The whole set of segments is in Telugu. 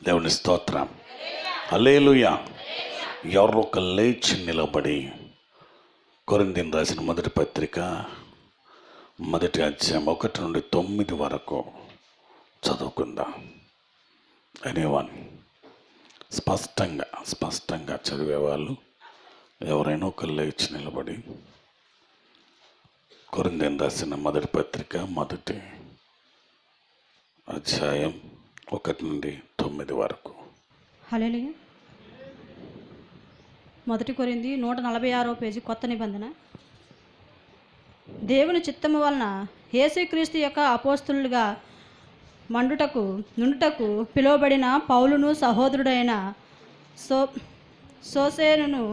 దేవుని స్తోత్రం. హల్లెలూయా. ఎవరో ఒక లేచి నిలబడి కొరింథీయులకు రాసిన మొదటి పత్రిక మొదటి అధ్యాయం 1 నుండి 9 వరకు చదువుకుందాం. ఎనీవన్ స్పష్టంగా చదివేవాళ్ళు ఎవరైనా ఒక లేచి నిలబడి కొరింథీయులకు రాసిన మొదటి పత్రిక మొదటి అధ్యాయం 1 నుండి 9 వరకు. హల్లెలూయా. మొదటి కొరింథీ 146వ పేజీ, కొత్త నిబంధన. దేవుని చిత్తము వలన యేసుక్రీస్తు యొక్క అపోస్తలులుగా నుండుటకు పిలువబడిన పౌలును సహోదరుడైన సోసేనును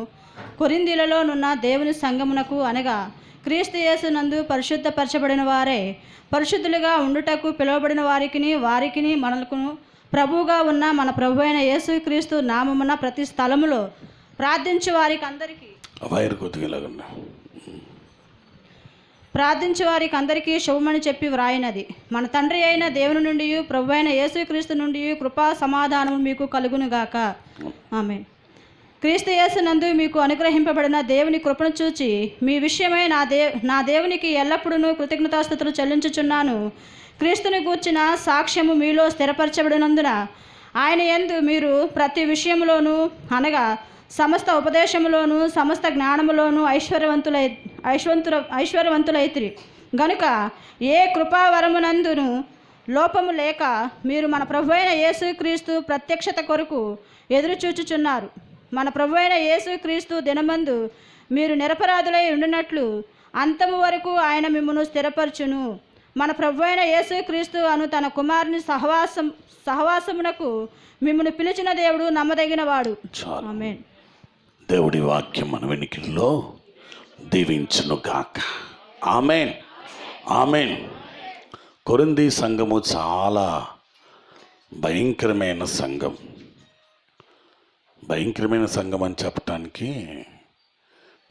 కొరింథీలలో నున్న దేవుని సంఘమునకు, అనగా క్రీస్తు యేసునందు పరిశుద్ధపరచబడిన వారే పరిశుద్ధులుగా ఉండుటకు పిలువబడిన వారికిని మనకును ప్రభువుగా ఉన్న మన ప్రభు అయిన యేసుక్రీస్తు నామమున ప్రతి స్థలములో ప్రార్థించు వారికి అందరికీ శుభమని చెప్పి వ్రాయినది. మన తండ్రి అయిన దేవుని నుండి ప్రభు అయిన యేసుక్రీస్తు నుండి కృపా సమాధానము మీకు కలుగునుగాక. ఆమేన్. క్రీస్తు యేసునందు మీకు అనుగ్రహింపబడిన దేవుని కృపను చూచి మీ విషయమై నా దేవునికి ఎల్లప్పుడూ కృతజ్ఞతాస్తుతులు చెల్లించుచున్నాను. క్రీస్తుని గూర్చిన సాక్ష్యము మీలో స్థిరపరచబడినందున ఆయన యందు మీరు ప్రతి విషయములోనూ, అనగా సమస్త ఉపదేశములోను సమస్త జ్ఞానములోను ఐశ్వర్యవంతులైతిరి గనుక ఏ కృపావరమునందును లోపము లేక మీరు మన ప్రభు అయిన యేసుక్రీస్తు ప్రత్యక్షత కొరకు ఎదురుచూచుచున్నారు. మన ప్రభు అయిన యేసుక్రీస్తు దినమందు మీరు నిరపరాధులై ఉండినట్లు అంతము వరకు ఆయన మిమ్మును స్థిరపరచును. మన ప్రభు అయిన యేసుక్రీస్తు అను తన కుమారుని సహవాసమునకు మిమ్మును పిలిచిన దేవుడు నమ్మదగిన వాడు. ఆమేన్. దేవుడి వాక్యం మన వెనికిలో దీవించును గాక. ఆమేన్, ఆమేన్. కొరింథీ సంఘము చాలా భయంకరమైన సంఘం అని చెప్పటానికి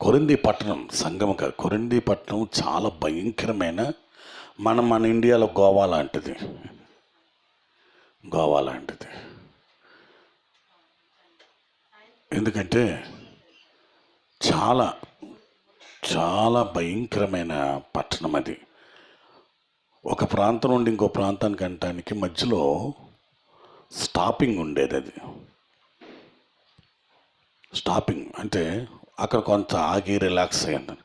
కొరింథీ పట్టణం సంఘం కాదు, కొరింథీ పట్టణం చాలా భయంకరమైన, మన ఇండియాలో గోవా లాంటిది. ఎందుకంటే చాలా భయంకరమైన పట్టణం అది. ఒక ప్రాంతం నుండి ఇంకో ప్రాంతానికి వెళ్ళటానికి మధ్యలో స్టాపింగ్ ఉండేది. అది స్టాపింగ్ అంటే అక్కడ కొంత ఆగి రిలాక్స్ అయ్యిందని.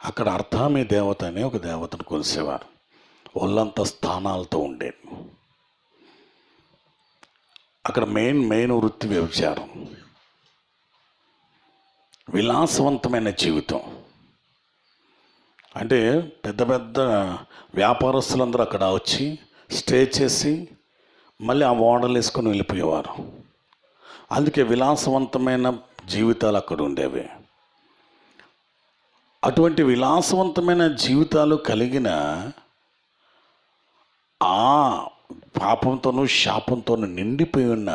అక్కడ అర్థామి దేవత అనే ఒక దేవతను కొలిసేవారు. ఒళ్ళంతా స్థానాలతో ఉండేది. అక్కడ మెయిన్ వృత్తి వ్యభిచారం, విలాసవంతమైన జీవితం. అంటే పెద్ద వ్యాపారస్తులందరూ అక్కడ వచ్చి స్టే చేసి మళ్ళీ ఆ ఓడలు వేసుకొని వెళ్ళిపోయేవారు. అందుకే విలాసవంతమైన జీవితాలు అక్కడ ఉండేవి. అటువంటి విలాసవంతమైన జీవితాలు కలిగిన ఆ పాపంతోనూ శాపంతోనూ నిండిపోయి ఉన్న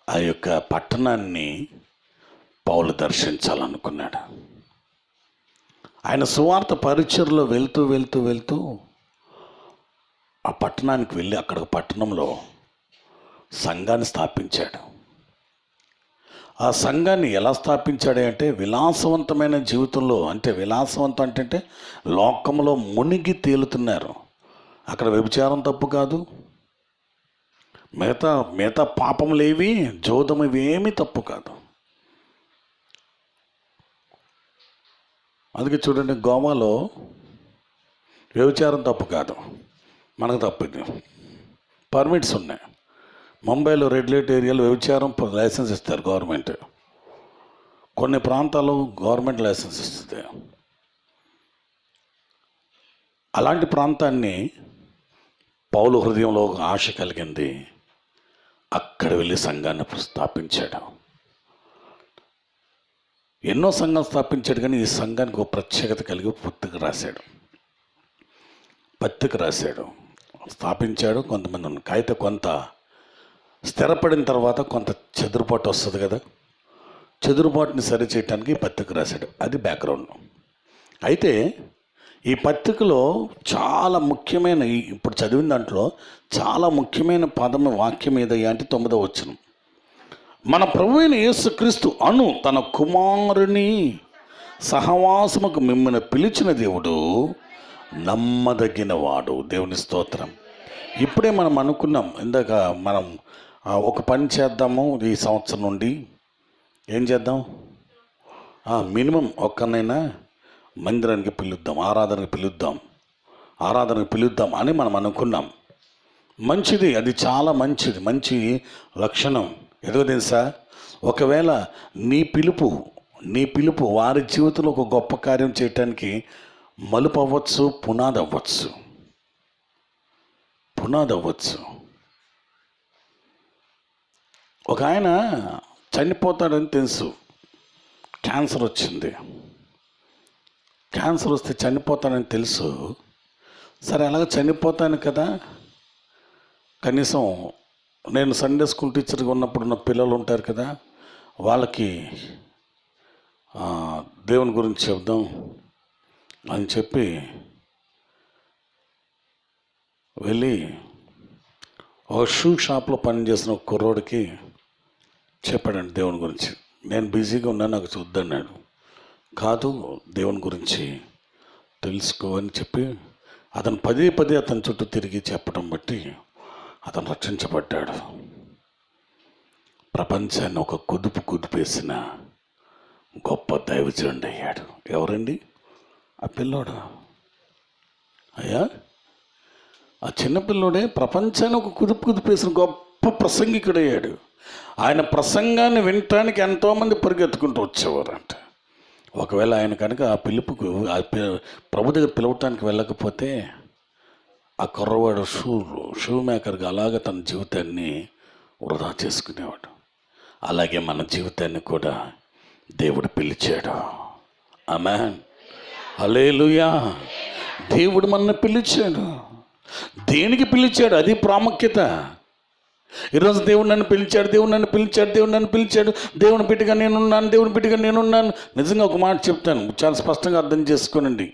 ఆ యొక్క పట్టణాన్ని పౌలు దర్శించాలనుకున్నాడు. ఆయన సువార్త పరిచర్లో వెళ్తూ ఆ పట్టణానికి వెళ్ళి అక్కడ పట్టణంలో సంఘాన్ని స్థాపించాడు. ఆ సంఘాన్ని ఎలా స్థాపించాడు అంటే విలాసవంతమైన జీవితంలో, అంటే విలాసవంతం అంటే లోకంలో మునిగి తేలుతున్నారు. అక్కడ వ్యభిచారం తప్పు కాదు, మిగతా పాపములేవి, జోదం ఇవేమీ తప్పు కాదు. అందుకే చూడండి, గోవాలో వ్యభిచారం తప్పు కాదు, మనకు తప్పింది. పర్మిట్స్ ఉన్నాయి. ముంబైలో రెడ్ లైట్ ఏరియాలో వ్యభిచారం లైసెన్స్ ఇస్తారు గవర్నమెంట్. కొన్ని ప్రాంతాల్లో గవర్నమెంట్ లైసెన్స్ ఇస్తుంది. అలాంటి ప్రాంతాన్ని పౌలు హృదయంలో ఆశ కలిగింది. అక్కడ వెళ్ళి సంఘాన్ని స్థాపించాడు. ఎన్నో సంఘాలు స్థాపించాడు, కానీ ఈ సంఘానికి ఒక ప్రత్యేకత కలిగి పత్రిక రాశాడు. స్థాపించాడు. కొంతమంది అయితే కొంత స్థిరపడిన తర్వాత కొంత చెదురుబాటు వస్తుంది కదా, చెదురుబాటుని సరిచేయటానికి పత్రిక రాశాడు. అది బ్యాక్గ్రౌండ్. అయితే ఈ పత్రికలో చాలా ముఖ్యమైన ఇప్పుడు చదివిన దాంట్లో చాలా ముఖ్యమైన పదము వాక్యం ఏదయ్యా అంటే 9వ వచనం. మన ప్రభువైన యేసుక్రీస్తు అను తన కుమారుని సహవాసముకు మిమ్మల్ని పిలిచిన దేవుడు నమ్మదగిన వాడు. దేవుని స్తోత్రం. ఇప్పుడే మనం అనుకున్నాం, ఇందాక మనం ఒక పని చేద్దాము ఈ సంవత్సరం నుండి. ఏం చేద్దాం? మినిమం ఒక్కనైనా మందిరానికి పిలుద్దాం, ఆరాధనకు పిలుద్దాం అని మనం అనుకున్నాం. మంచిది, అది చాలా మంచిది, మంచి లక్షణం. ఎందుకో తెలుసా? ఒకవేళ నీ పిలుపు వారి జీవితంలో ఒక గొప్ప కార్యం చేయటానికి మలుపు అవ్వచ్చు, పునాది అవ్వచ్చు. ఒక ఆయన చనిపోతాడని తెలుసు, క్యాన్సర్ వచ్చింది. క్యాన్సర్ వస్తే చనిపోతానని తెలుసు. సరే, అలాగ చనిపోతాను కదా, కనీసం నేను సండే స్కూల్ టీచర్గా ఉన్నప్పుడు ఉన్న పిల్లలు ఉంటారు కదా, వాళ్ళకి దేవుని గురించి చెప్దాం అని చెప్పి వెళ్ళి ఒక షూ షాప్లో పనిచేసిన ఒక కుర్రోడికి చెప్పాడండి దేవుని గురించి. నేను బిజీగా ఉన్నాను, నాకు చూద్దన్నాడు. కాదు, దేవుని గురించి తెలుసుకో అని చెప్పి అతను పదే అతని చుట్టూ తిరిగి చెప్పడం బట్టి అతను రక్షించబడ్డాడు. ప్రపంచాన్ని ఒక కుదిపేసిన గొప్ప దైవజనుడు అయ్యాడు. ఎవరండి? ఆ పిల్లోడు. అయ్యా, ఆ చిన్నపిల్లోడే ప్రపంచాన్ని ఒక కుదిపేసిన గొప్ప ప్రసంగికుడయ్యాడు. ఆయన ప్రసంగాన్ని వినటానికి ఎంతోమంది పరిగెత్తుకుంటూ వచ్చేవారంట. ఒకవేళ ఆయన కనుక ఆ పిలుపుకు ప్రభు దగ్గర పిలవటానికి వెళ్ళకపోతే ఆ కుర్రవాడు షూ మేకర్గా అలాగే తన జీవితాన్ని వృధా చేసుకునేవాడు. అలాగే మన జీవితాన్ని కూడా దేవుడు పిలిచాడు. ఆమేన్, హల్లెలూయా. దేవుడు మనల్ని పిలిచాడు. దేనికి పిలిచాడు? అది ప్రాముఖ్యత. ఈరోజు దేవుడు నన్ను పిలిచాడు, దేవుని బిడ్డగా నేనున్నాను. నిజంగా ఒక మాట చెప్తాను, చాలా స్పష్టంగా అర్థం చేసుకోనండి.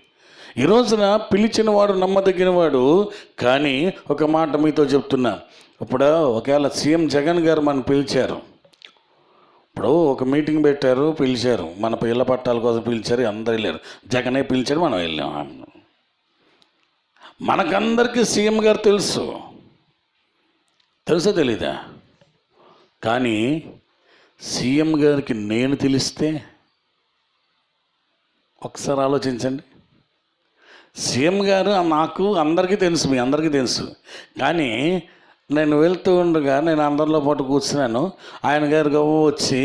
ఈ రోజున పిలిచిన వాడు నమ్మదగిన వాడు. కానీ ఒక మాట మీతో చెప్తున్నా, ఇప్పుడు ఒకవేళ సీఎం జగన్ గారు మనం పిలిచారు, ఇప్పుడు ఒక మీటింగ్ పెట్టారు, పిలిచారు, మన ఇళ్ళ పట్టాల కోసం పిలిచారు, అందరు వెళ్ళారు. జగనే పిలిచాడు, మనం వెళ్ళాం. మనకందరికీ సీఎం గారు తెలుసా తెలీదా? కానీ సీఎం గారికి నేను తెలిస్తే ఒకసారి ఆలోచించండి. సీఎం గారు నాకు అందరికీ తెలుసు, మీ అందరికీ తెలుసు. కానీ నేను వెళ్తూ ఉండగా నేను అందరిలో పాటు కూర్చున్నాను. ఆయన గారు వచ్చి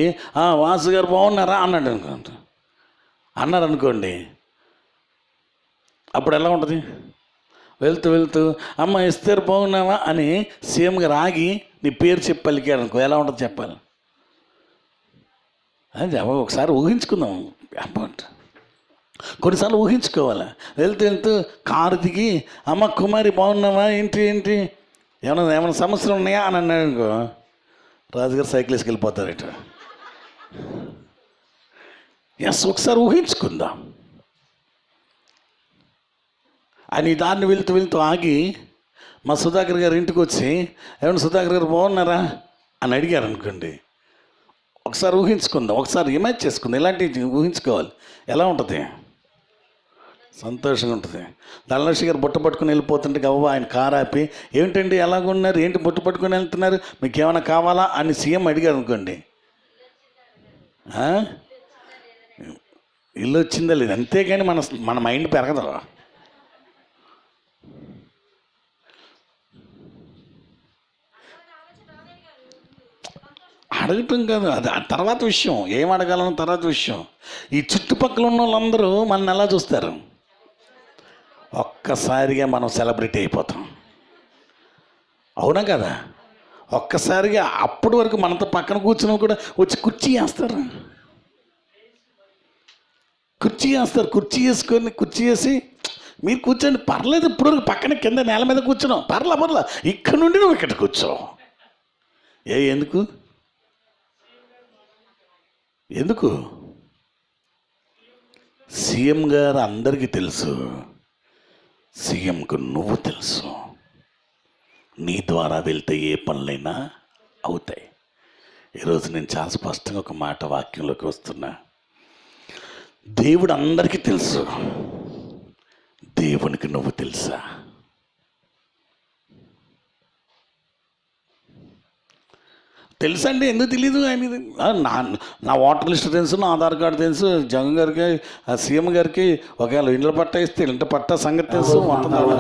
వాసు గారు బాగున్నారా అన్నారు అనుకోండి. అప్పుడు ఎలా ఉంటుంది? వెళ్తూ అమ్మ ఇస్తారు బాగున్నావా అని సీఎం గారు ఆగి నీ పేరు చెప్పి పలికాడు అనుకో, ఎలా ఉంటుంది చెప్పాలి? అది ఒకసారి ఊహించుకుందాం. అమౌంట్ కొన్నిసార్లు ఊహించుకోవాలి. వెళ్తూ కారు దిగి అమ్మ కుమారి బాగున్నావా, ఏంటి ఏమైనా సమస్యలు ఉన్నాయా అని అన్నాడు అనుకో, రాజుగారు సైకిల్ వేసుకెళ్ళిపోతారు ఇటు. ఎస్, ఒకసారి ఊహించుకుందాం. అని దాన్ని వెళ్తూ ఆగి మా సుధాకర్ గారు ఇంటికి వచ్చి ఏమన్నా సుధాకర్ గారు బాగున్నారా అని అడిగారు అనుకోండి. ఒకసారి ఊహించుకుందాం, ఒకసారి ఇమాజిన్ చేసుకుందాం. ఇలాంటివి ఊహించుకోవాలి. ఎలా ఉంటుంది? సంతోషంగా ఉంటుంది. ధనలక్ష్మి గారు బుట్ట పట్టుకుని వెళ్ళిపోతుంటే గవ్వ ఆయన కారు ఆపి, ఏమిటండి ఎలాగున్నారు, ఏంటి బుట్ట పట్టుకుని వెళ్తున్నారు, మీకు ఏమైనా కావాలా అని సీఎం అడిగారు అనుకోండి. ఇల్లు వచ్చిందా లేదు, అంతేగాని మన మైండ్ పెరగదు. అడగటం కాదు, అది తర్వాత విషయం. ఏం అడగాలన్న తర్వాత విషయం. ఈ చుట్టుపక్కల ఉన్న వాళ్ళందరూ మనల్ని ఎలా చూస్తారు? ఒక్కసారిగా మనం సెలబ్రిటీ అయిపోతాం. అవునా కదా? ఒక్కసారిగా అప్పటి వరకు మనతో పక్కన కూర్చున్న కూడా వచ్చి కుర్చీ వేస్తారు. కుర్చీ వేసి మీరు కూర్చోండి, పర్లేదు, ఇప్పుడు పక్కన కింద నేల మీద కూర్చున్నాం, పర్లా ఇక్కడ నుండి నువ్వు ఇక్కడ కూర్చో. ఎందుకు? సీఎం గారు అందరికీ తెలుసు, సీఎంకు నువ్వు తెలుసు. నీ ద్వారా వెళ్తే ఏ పనులైనా అవుతాయి. ఈరోజు నేను చాలా స్పష్టంగా ఒక మాట వాక్యంలోకి వస్తున్నా. దేవుడు అందరికీ తెలుసు, దేవునికి నువ్వు తెలుసా? తెలుసండి, ఎందుకు తెలీదు ఆయన? నా ఓటర్ లిస్ట్ తెలుసు, నా ఆధార్ కార్డు తెలుసు, జగన్ గారికి, సీఎం గారికి ఒకవేళ ఇంట్లో పట్టా ఇస్తే ఇంట్లో పట్టా సంగతి తెలుసు,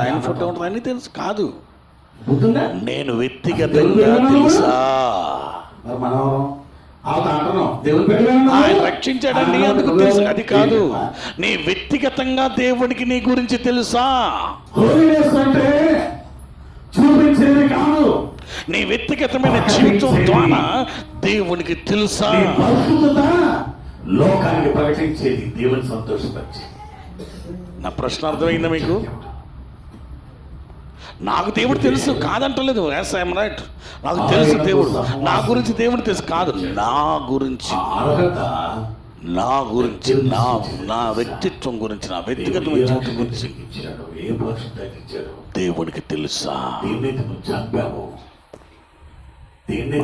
ఆయన ఫోటో ఉంటుంది, అన్నీ తెలుసు. కాదు, నేను వ్యక్తిగతంగా తెలుసా? ఆయన రక్షించాడండి అందుకు తెలుసు, అది కాదు. నీ వ్యక్తిగతంగా దేవునికి నీ గురించి తెలుసా? చూపించేది కాదు, నీ వ్యక్తిగతమైన జీవితం ద్వారా దేవునికి తెలుసా? లోకానికి ప్రకటించేది, దేవుని సంతోషపరిచేది. నా ప్రశ్న అర్థమైందా మీకు? నాకు దేవుడు తెలుసు కాదంటలేదు, ఎస్ ఐఎమ్ రైట్. నాకు తెలుసు దేవుడు, నా గురించి దేవుడు తెలుసు కాదు, నా గురించి, నా వ్యక్తిత్వం గురించి, నా వ్యక్తిగతమైన జీవితం గురించి దేవుడికి తెలుసా?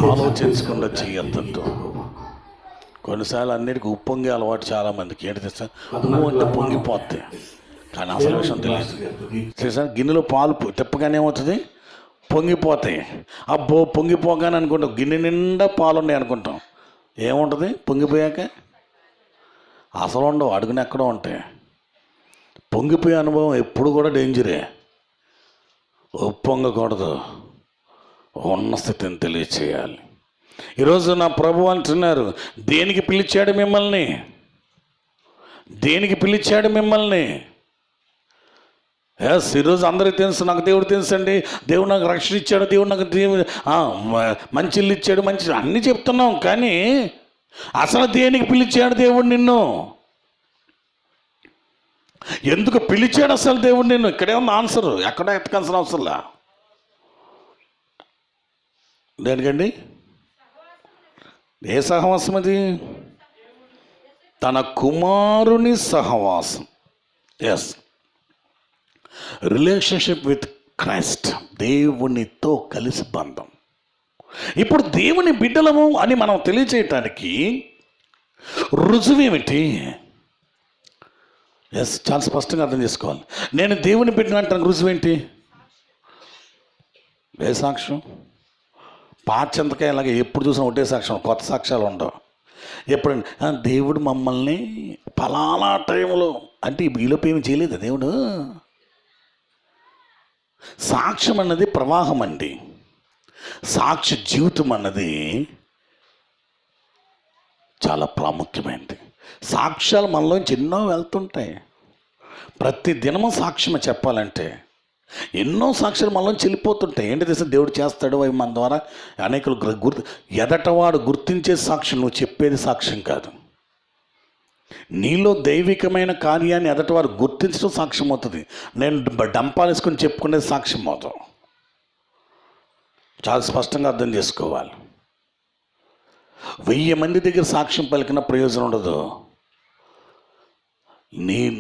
ఆలోచించకుండా చెయ్యొద్దు. కొన్నిసార్లు అన్నిటికీ ఉప్పొంగే అలవాటు చాలా మందికి. ఏంటి తెలుసా? అంటే పొంగిపోద్ది, కానీ అసలు విషయం తెలియదు. తెలుసా? గిన్నెలో పాలు తిప్పగానే ఏమవుతుంది? పొంగిపోతాయి. అబ్బో పొంగిపోగానే అనుకుంటాం, గిన్నె నిండా పాలు ఉన్నాయి అనుకుంటాం. ఏముంటుంది పొంగిపోయాక? అసలు ఉండవు, అడుగున ఎక్కడో ఉంటాయి. పొంగిపోయే అనుభవం ఎప్పుడు కూడా డేంజరే. ఉప్పొంగకూడదు, ఉన్న స్థితిని తెలియచేయాలి. ఈరోజు నా ప్రభు అంటున్నారు, దేనికి పిలిచాడు మిమ్మల్ని? దేనికి పిలిచాడు మిమ్మల్ని? ఎస్, ఈరోజు అందరికీ తెలుసు, నాకు దేవుడు తెలుసు అండి, దేవుడు నాకు రక్షణ ఇచ్చాడు, దేవుడు నాకు మంచి ఇల్లు ఇచ్చాడు, మంచి అన్నీ చెప్తున్నాం. కానీ అసలు దేనికి పిలిచాడు దేవుడు నిన్ను? ఎందుకు పిలిచాడు అసలు దేవుడు నిన్ను? ఇక్కడే ఉంది ఆన్సర్, ఎక్కడ ఎత్తకాల్సిన అవసరంలా. దేనికండి? ఏ సహవాసం అది? తన కుమారుని సహవాసం. ఎస్, రిలేషన్షిప్ విత్ క్రైస్ట్, దేవునితో కలిసి బంధం. ఇప్పుడు దేవుని బిడ్డలము అని మనం తెలియచేయటానికి రుజువేమిటి? ఎస్, చాలా స్పష్టంగా అర్థం చేసుకోవాలి. నేను దేవుని బిడ్డను అంటానికి రుజువేంటి? ఏ సాక్ష్యం? పాచంతకాయ ఇలాగే ఎప్పుడు చూసినా ఒకటే సాక్ష్యం, కొత్త సాక్ష్యాలు ఉండవు. ఎప్పుడండి దేవుడు మమ్మల్ని ఫలానా టైంలో అంటే ఈలోపు ఏమి చేయలేదు దేవుడు. సాక్ష్యం అన్నది ప్రవాహం అండి. సాక్ష్య జీవితం అన్నది చాలా ప్రాముఖ్యమైనది. సాక్ష్యాలు మనలోంచి ఎన్నో వెళ్తుంటాయి. ప్రతి దినము సాక్ష్యం చెప్పాలంటే ఎన్నో సాక్ష్యాలు మనలోంచి వెళ్ళిపోతుంటాయి. ఏంటి తెలుసా? దేవుడు చేస్తాడు అవి మన ద్వారా అనేకులు ఎదటవాడు గుర్తించే సాక్ష్యం, నువ్వు చెప్పేది సాక్ష్యం కాదు. నీలో దైవికమైన కార్యాన్ని ఎదటవారు గుర్తించడం సాక్ష్యం అవుతుంది. నేను డంపాలు వేసుకొని చెప్పుకునేది సాక్ష్యం అవుతాం. చాలా స్పష్టంగా అర్థం చేసుకోవాలి. 1000 మంది దగ్గర సాక్ష్యం పలికిన ప్రయోజనం ఉండదు.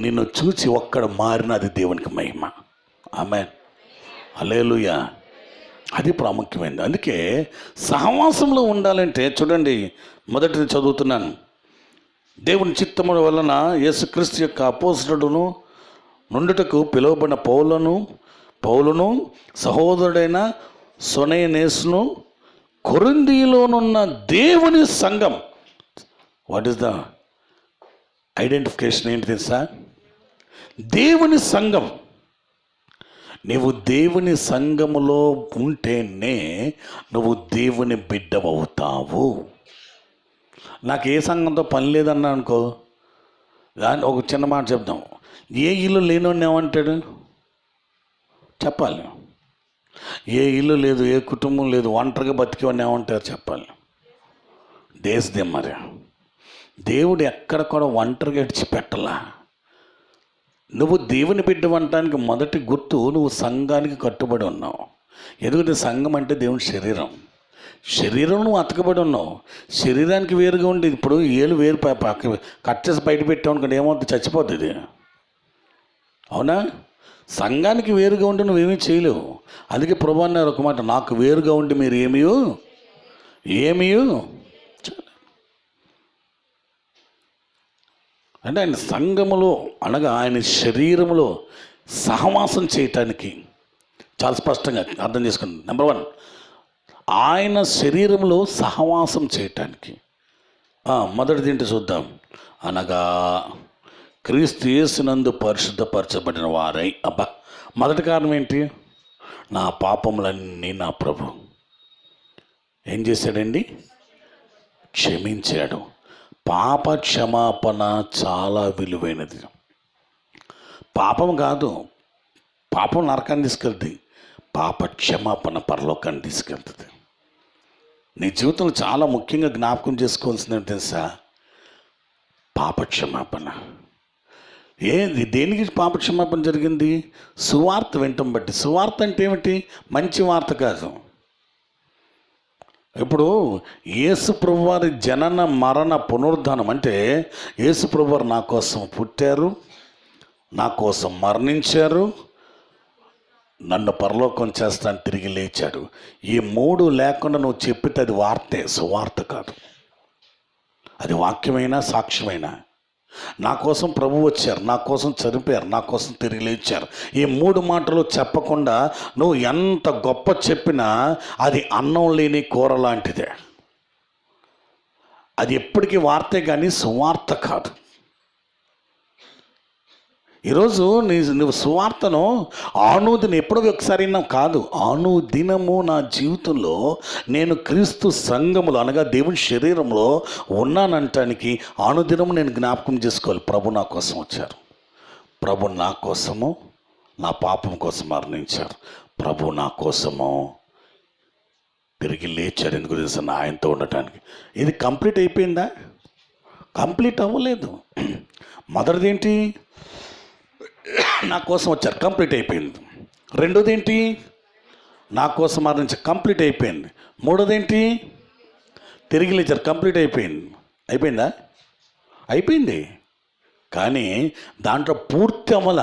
నిన్ను చూసి ఒక్కడు మారిన అది దేవునికి మహిమ. ఆమేన్, హల్లెలూయా. అది ప్రాముఖ్యమైనది. అందుకే సహవాసంలో ఉండాలంటే చూడండి, మొదటిది చదువుతున్నాను. దేవుని చిత్తముల వలన యేసుక్రీస్తు యొక్క అపోస్తలుడును నుండుటకు పిలువబడిన పౌలును సహోదరుడైన సోనెనేసును కొరింథీలోనున్న దేవుని సంఘం. What is the identification? ఏంటి తెలుసా? దేవుని సంఘం. నువ్వు దేవుని సంఘములో ఉంటేనే నువ్వు దేవుని బిడ్డవవుతావు. నాకు ఏ సంఘంతో పని లేదన్నా అనుకో, దాన్ని ఒక చిన్న మాట చెప్దాం. ఏ ఇల్లు లేనోడిని ఏమంటాడు? చెప్పాలి. ఏ ఇల్లు లేదు, ఏ కుటుంబం లేదు, ఒంటరిగా బతికేవాడిని ఏమంటారు? చెప్పాలి. దేశదే మరి. దేవుడు ఎక్కడ కూడా ఒంటరిగా విడిచిపెట్టలా. నువ్వు దేవుని బిడ్డవనటానికి మొదటి గుర్తు, నువ్వు సంఘానికి కట్టుబడి ఉన్నావు. ఎందుకంటే సంఘం అంటే దేవుని శరీరం. శరీరం నువ్వు అతకబడి ఉన్నావు. శరీరానికి వేరుగా ఉండి ఇప్పుడు ఏళ్ళు వేరు కట్ చేసి బయట పెట్టావు అనుకోండి, ఏమవుతుంది? చచ్చిపోతుంది. అవునా? సంఘానికి వేరుగా ఉండి నువ్వేమీ చేయలేవు. అందుకే ప్రభు అన్నారు ఒక మాట, నాకు వేరుగా ఉండి మీరు ఏమీ అంటే ఆయన సంఘములో అనగా ఆయన శరీరములో సహవాసం చేయటానికి చాలా స్పష్టంగా అర్థం చేసుకోండి. నెంబర్ 1, ఆయన శరీరంలో సహవాసం చేయటానికి మొదటిది ఏంటి చూద్దాం. అనగా క్రీస్తు యేసునందు పరిశుద్ధపరచబడిన వారై. మొదటి కారణం ఏంటి? నా పాపములన్నీ నా ప్రభు ఏం చేశాడండి? క్షమించాడు. పాప క్షమాపణ చాలా విలువైనది. పాపం కాదు, పాపం నరకాన్ని తీసుకెళ్తుంది, పాప క్షమాపణ పరలోకాన్ని తీసుకెళ్తుంది. నీ జీవితంలో చాలా ముఖ్యంగా జ్ఞాపకం చేసుకోవాల్సింది తెలుసా? పాప క్షమాపణ. దేనికి పాప క్షమాపణ జరిగింది? సువార్త వినటం బట్టి. సువార్త అంటే ఏమిటి? మంచి వార్త కాదు. ఇప్పుడు యేసు ప్రభువారి జనన మరణ పునరుద్ధానం అంటే యేసు ప్రభువారు నా కోసం పుట్టారు, నా కోసం మరణించారు, నన్ను పరలోకం చేస్తాను, తిరిగి లేచాడు. ఈ 3 లేకుండా నువ్వు చెప్పితే అది వార్తే, సువార్త కాదు. అది వాక్యమైనా సాక్ష్యమైనా. నా కోసం ప్రభు వచ్చారు, నా కోసం చనిపోయారు, నా కోసం తిరిగి లేచారు. ఈ 3 మాటలు చెప్పకుండా నువ్వు ఎంత గొప్ప చెప్పినా అది అన్నం లేని కూర లాంటిదే. అది ఎప్పటికీ వార్తే కానీ సువార్త కాదు. ఈరోజు నువ్వు సువార్తను ఆనుదినం ఎప్పుడో ఒకసారి కాదు, అనుదినము నా జీవితంలో నేను క్రీస్తు సంఘములో అనగా దేవుని శరీరంలో ఉన్నానంటానికి అనుదినము నేను జ్ఞాపకం చేసుకోవాలి. ప్రభు నా కోసం వచ్చారు, ప్రభు నా కోసము నా పాపం కోసం మరణించారు, ప్రభు నా కోసము తిరిగి లేచారు. ఎందుకు తెలుసు? ఆయనతో ఉండటానికి. ఇది కంప్లీట్ అయిపోయిందా? కంప్లీట్ అవ్వలేదు. మొదటిది ఏంటి? నా కోసం వచ్చారు, కంప్లీట్ అయిపోయింది. రెండోది ఏంటి? నా కోసం మరణించి కంప్లీట్ అయిపోయింది. మూడోది ఏంటి? తిరిగి లేచారు, కంప్లీట్ అయిపోయింది. అయిపోయిందా? అయిపోయింది. కానీ దాంట్లో పూర్తి అమల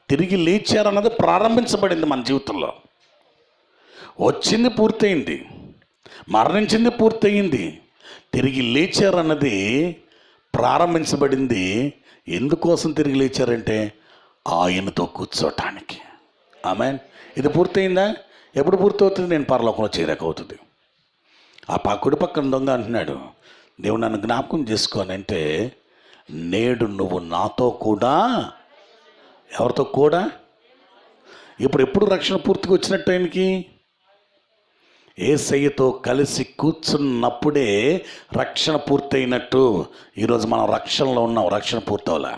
తిరిగి లేచారన్నది ప్రారంభించబడింది మన జీవితంలో. వచ్చింది పూర్తయింది, మరణించింది పూర్తయింది, తిరిగి లేచారన్నది ప్రారంభించబడింది. ఎందుకోసం తిరిగి లేచారంటే ఆయనతో కూర్చోటానికి. ఆమేన్. ఇది పూర్తయిందా? ఎప్పుడు పూర్తవుతుంది? నేను పరలోకంలో చేరాక అవుతుంది. ఆ కుడి పక్కన దొంగ అంటున్నాడు, దేవుడు నన్ను జ్ఞాపకం చేసుకోనంటే, నేడు నువ్వు నాతో కూడా. ఎవరితో కూడా? ఎప్పుడు రక్షణ పూర్తిగా వచ్చినట్టు ఆయనకి? యేసయ్యతో కలిసి కూర్చున్నప్పుడే రక్షణ పూర్తయినట్టు. ఈరోజు మనం రక్షణలో ఉన్నాం, రక్షణ పూర్తవలా.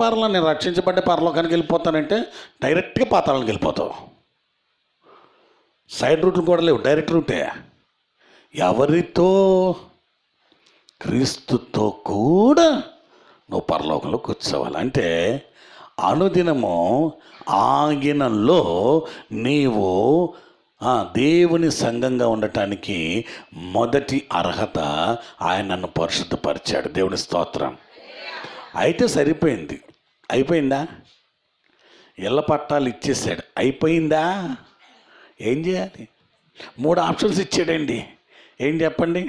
పర్లా, నేను రక్షించబడ్డే పరలోకానికి వెళ్ళిపోతానంటే డైరెక్ట్గా పాతాళానికి వెళ్ళిపోతావు. సైడ్ రూట్లు కూడా లేవు, డైరెక్ట్ రూటే. ఎవరితో? క్రీస్తుతో కూడా నువ్వు పరలోకంలో కూర్చోవాలి. అంటే అనుదినము ఆగినలో నీవు దేవుని సంఘంగా ఉండటానికి మొదటి అర్హత ఆయన నన్ను పరిశుద్ధపరిచాడు. దేవుని స్తోత్రం. అయితే సరిపోయింది. అయిపోయిందా? ఇళ్ళ పట్టాలు ఇచ్చేసాడు, అయిపోయిందా? ఏం చేయాలి? 3 ఆప్షన్స్ ఇచ్చాడండి. ఏం చెప్పండి?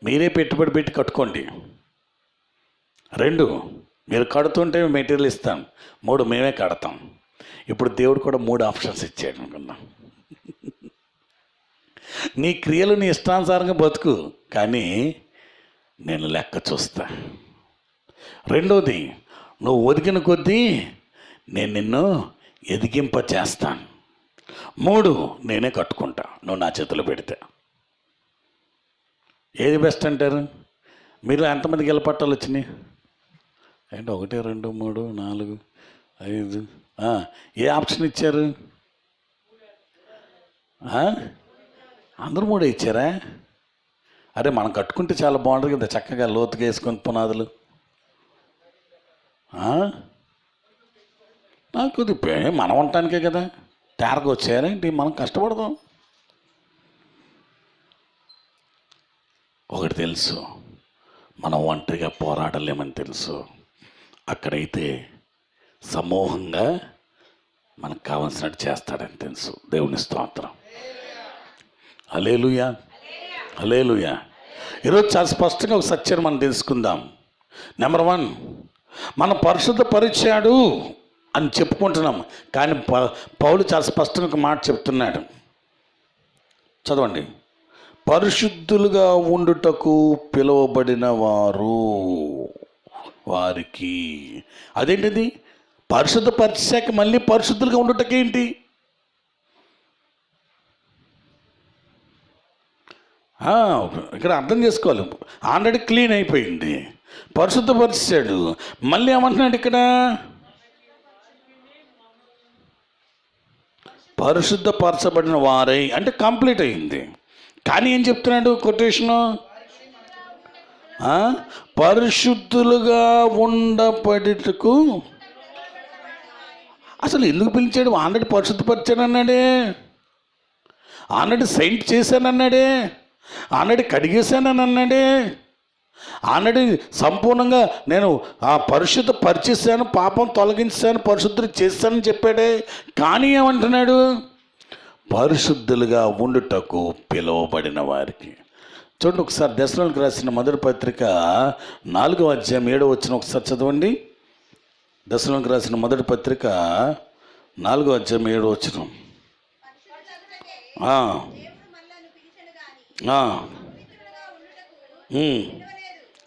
మీరే పెట్టుబడి పెట్టి కట్టుకోండి. 2, మీరు కడుతుంటే మెటీరియల్ ఇస్తాం. 3, మేమే కడతాం. ఇప్పుడు దేవుడు కూడా 3 ఆప్షన్స్ ఇచ్చాడు అనుకున్నాం. నీ క్రియలు నీ ఇష్టానుసారంగా బతుకు, కానీ నేను లెక్క చూస్తా. రెండోది, నువ్వు ఒదిగిన కొద్దీ నేను నిన్ను ఎదిగింప చేస్తాను. 3, నేనే కట్టుకుంటా నువ్వు నా చేతులు పెడితే. ఏది బెస్ట్ అంటారు? మీరు ఎంతమందికి ఇళ్ళ పట్టాలు వచ్చినాయి? అంటే 1, 2, 3, 4, 5. ఏ ఆప్షన్ ఇచ్చారు? అందరూ 3 ఇచ్చారా? అరే, మనం కట్టుకుంటే చాలా బాగుంటుంది కదా, చక్కగా లోతుగా వేసుకొని పునాదులు. నాకు ఇది మనం ఉండటానికే కదా, తేరగా వచ్చారేంటి? మనం కష్టపడదాం. ఒకటి తెలుసు, మనం ఒంటరిగా పోరాడలేమని తెలుసు. అక్కడైతే సమూహంగా మనకు కావాల్సినట్టు చేస్తాడని తెలుసు. దేవుని స్తోత్రం. హల్లెలూయా, హల్లెలూయా. ఈరోజు చాలా స్పష్టంగా ఒక సత్యాన్ని మనం తెలుసుకుందాం. నెంబర్ 1, మనం పరిశుద్ధపరిచాడు అని చెప్పుకుంటున్నాం, కానీ పౌలు చాలా స్పష్టంగా ఒక మాట చెప్తున్నాడు. చదవండి. పరిశుద్ధులుగా ఉండుటకు పిలువబడిన వారికి. అదేంటిది? పరిశుద్ధపరిచాక మళ్ళీ పరిశుద్ధులుగా ఉండుటకేంటి? ఇక్కడ అర్థం చేసుకోవాలి. ఆల్రెడీ క్లీన్ అయిపోయింది, పరిశుద్ధపరిచాడు. మళ్ళీ ఏమంటున్నాడు ఇక్కడ? పరిశుద్ధపరచబడిన వారై, అంటే కంప్లీట్ అయింది. కానీ ఏం చెప్తున్నాడు కొటేషను? పరిశుద్ధులుగా ఉండబడుటకు. అసలు ఎందుకు పిలిచాడు? ఆల్రెడీ పరిశుద్ధపరిచాడు అన్నాడే, ఆల్రెడీ సెయింట్ చేశానన్నాడే, ఆల్రెడీ కడిగేశానని అన్నాడే, ఆల్రెడీ సంపూర్ణంగా నేను పరిశుద్ధపరిచేసాను, పాపం తొలగించాను, పరిశుద్ధులు చేశానని చెప్పాడే. కానీ ఏమంటున్నాడు? పరిశుద్ధులుగా ఉండుటకు పిలువబడిన వారికి. చూడండి ఒకసారి దశలోనికి రాసిన మొదటి పత్రిక 4వ అధ్యాయం 7వ వచనం ఒకసారి చదవండి. దశలోనికి రాసిన మొదటి పత్రిక 4వ అధ్యాయం 7వ వచనం.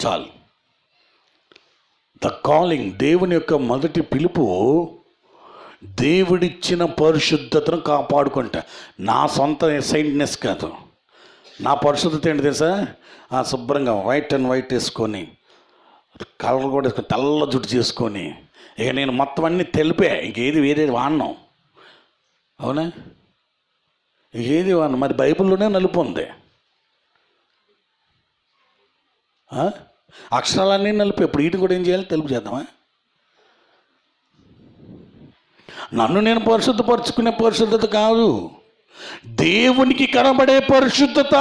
చాలు. ద కాలింగ్, దేవుని యొక్క మొదటి పిలుపు దేవుడిచ్చిన పరిశుద్ధతను కాపాడుకుంటా. నా సొంత సైంట్నెస్ కాదు. నా పరిశుద్ధత ఏంటి తెలుసా? శుభ్రంగా వైట్ అండ్ వైట్ వేసుకొని, కలర్ కూడా వేసుకొని, తెల్ల జుట్టు చేసుకొని, ఇక నేను మొత్తం అన్నీ తెలిపే, ఇంకేది వేరేది వాడినాం. అవునా? ఏది వాడినాం? మరి బైబిల్లోనే నలుపు ఉంది. అక్షరాలన్నీ నలుపు. ఇప్పుడు వీటిని కూడా ఏం చేయాలి? తెలుపు చేద్దామా? నన్ను నేను పరిశుద్ధపరచుకునే పరిశుద్ధత కాదు, దేవునికి కనబడే పరిశుద్ధత.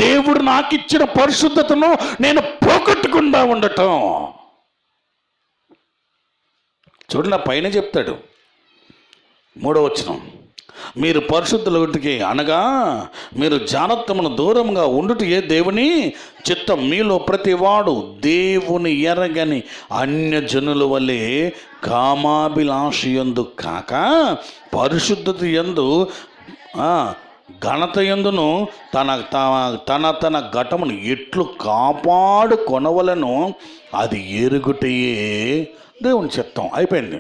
దేవుడు నాకు ఇచ్చిన పరిశుద్ధతను నేను పోగొట్టకుండా ఉండటం. చూడండి, పైన చెప్తాడు 3వ వచనం. మీరు పరిశుద్ధులకి అనగా మీరు జానత్వమును దూరంగా ఉండుటయే దేవుని చిత్తం. మీలో ప్రతివాడు దేవుని ఎరగని అన్యజనుల వలె కామాభిలాషయందు కాక పరిశుద్ధత యందు ఘనత యందును తన ఘటమును ఎట్లు కాపాడు కొనవలను అది ఎరుగుటయే దేవుని చిత్తం. అయిపోయింది.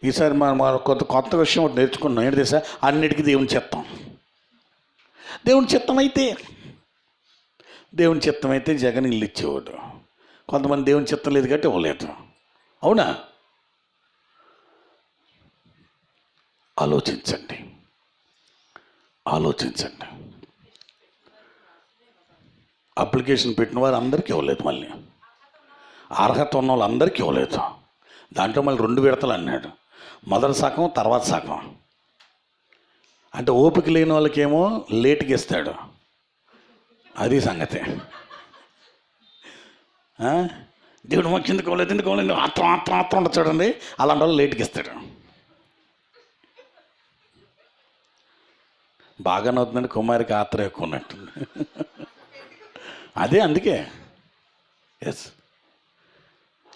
ఈసారి మనం కొత్త విషయం నేర్చుకున్నాం. ఏంటి తెలుసా? అన్నిటికీ దేవుని చిత్తం. దేవుని చిత్తం అయితే జగన్ ఇల్లు ఇచ్చేవాడు. కొంతమంది దేవుని చిత్తం లేదు కాబట్టి ఇవ్వలేదు. అవునా? ఆలోచించండి. అప్లికేషన్ పెట్టిన వారు అందరికీ ఇవ్వలేదు. మళ్ళీ అర్హత ఉన్న వాళ్ళందరికీ ఇవ్వలేదు. దాంట్లో మళ్ళీ 2 విడతలు అన్నాడు. మొదటి సగం, తర్వాత సగం. అంటే ఓపిక లేని వాళ్ళకేమో లేట్గా ఇస్తాడు. అది సంగతి. దేవుడు మాకు ఎందుకు ఇవ్వలేదు ఆత్రం ఉంటుంది చూడండి, అలాంటి వాళ్ళు లేట్గా ఇస్తాడు. బాగా నవ్వుతుందండి, కుమారికి ఆత్రం ఎక్కువ ఉన్నట్టుంది. అదే అందుకే. ఎస్,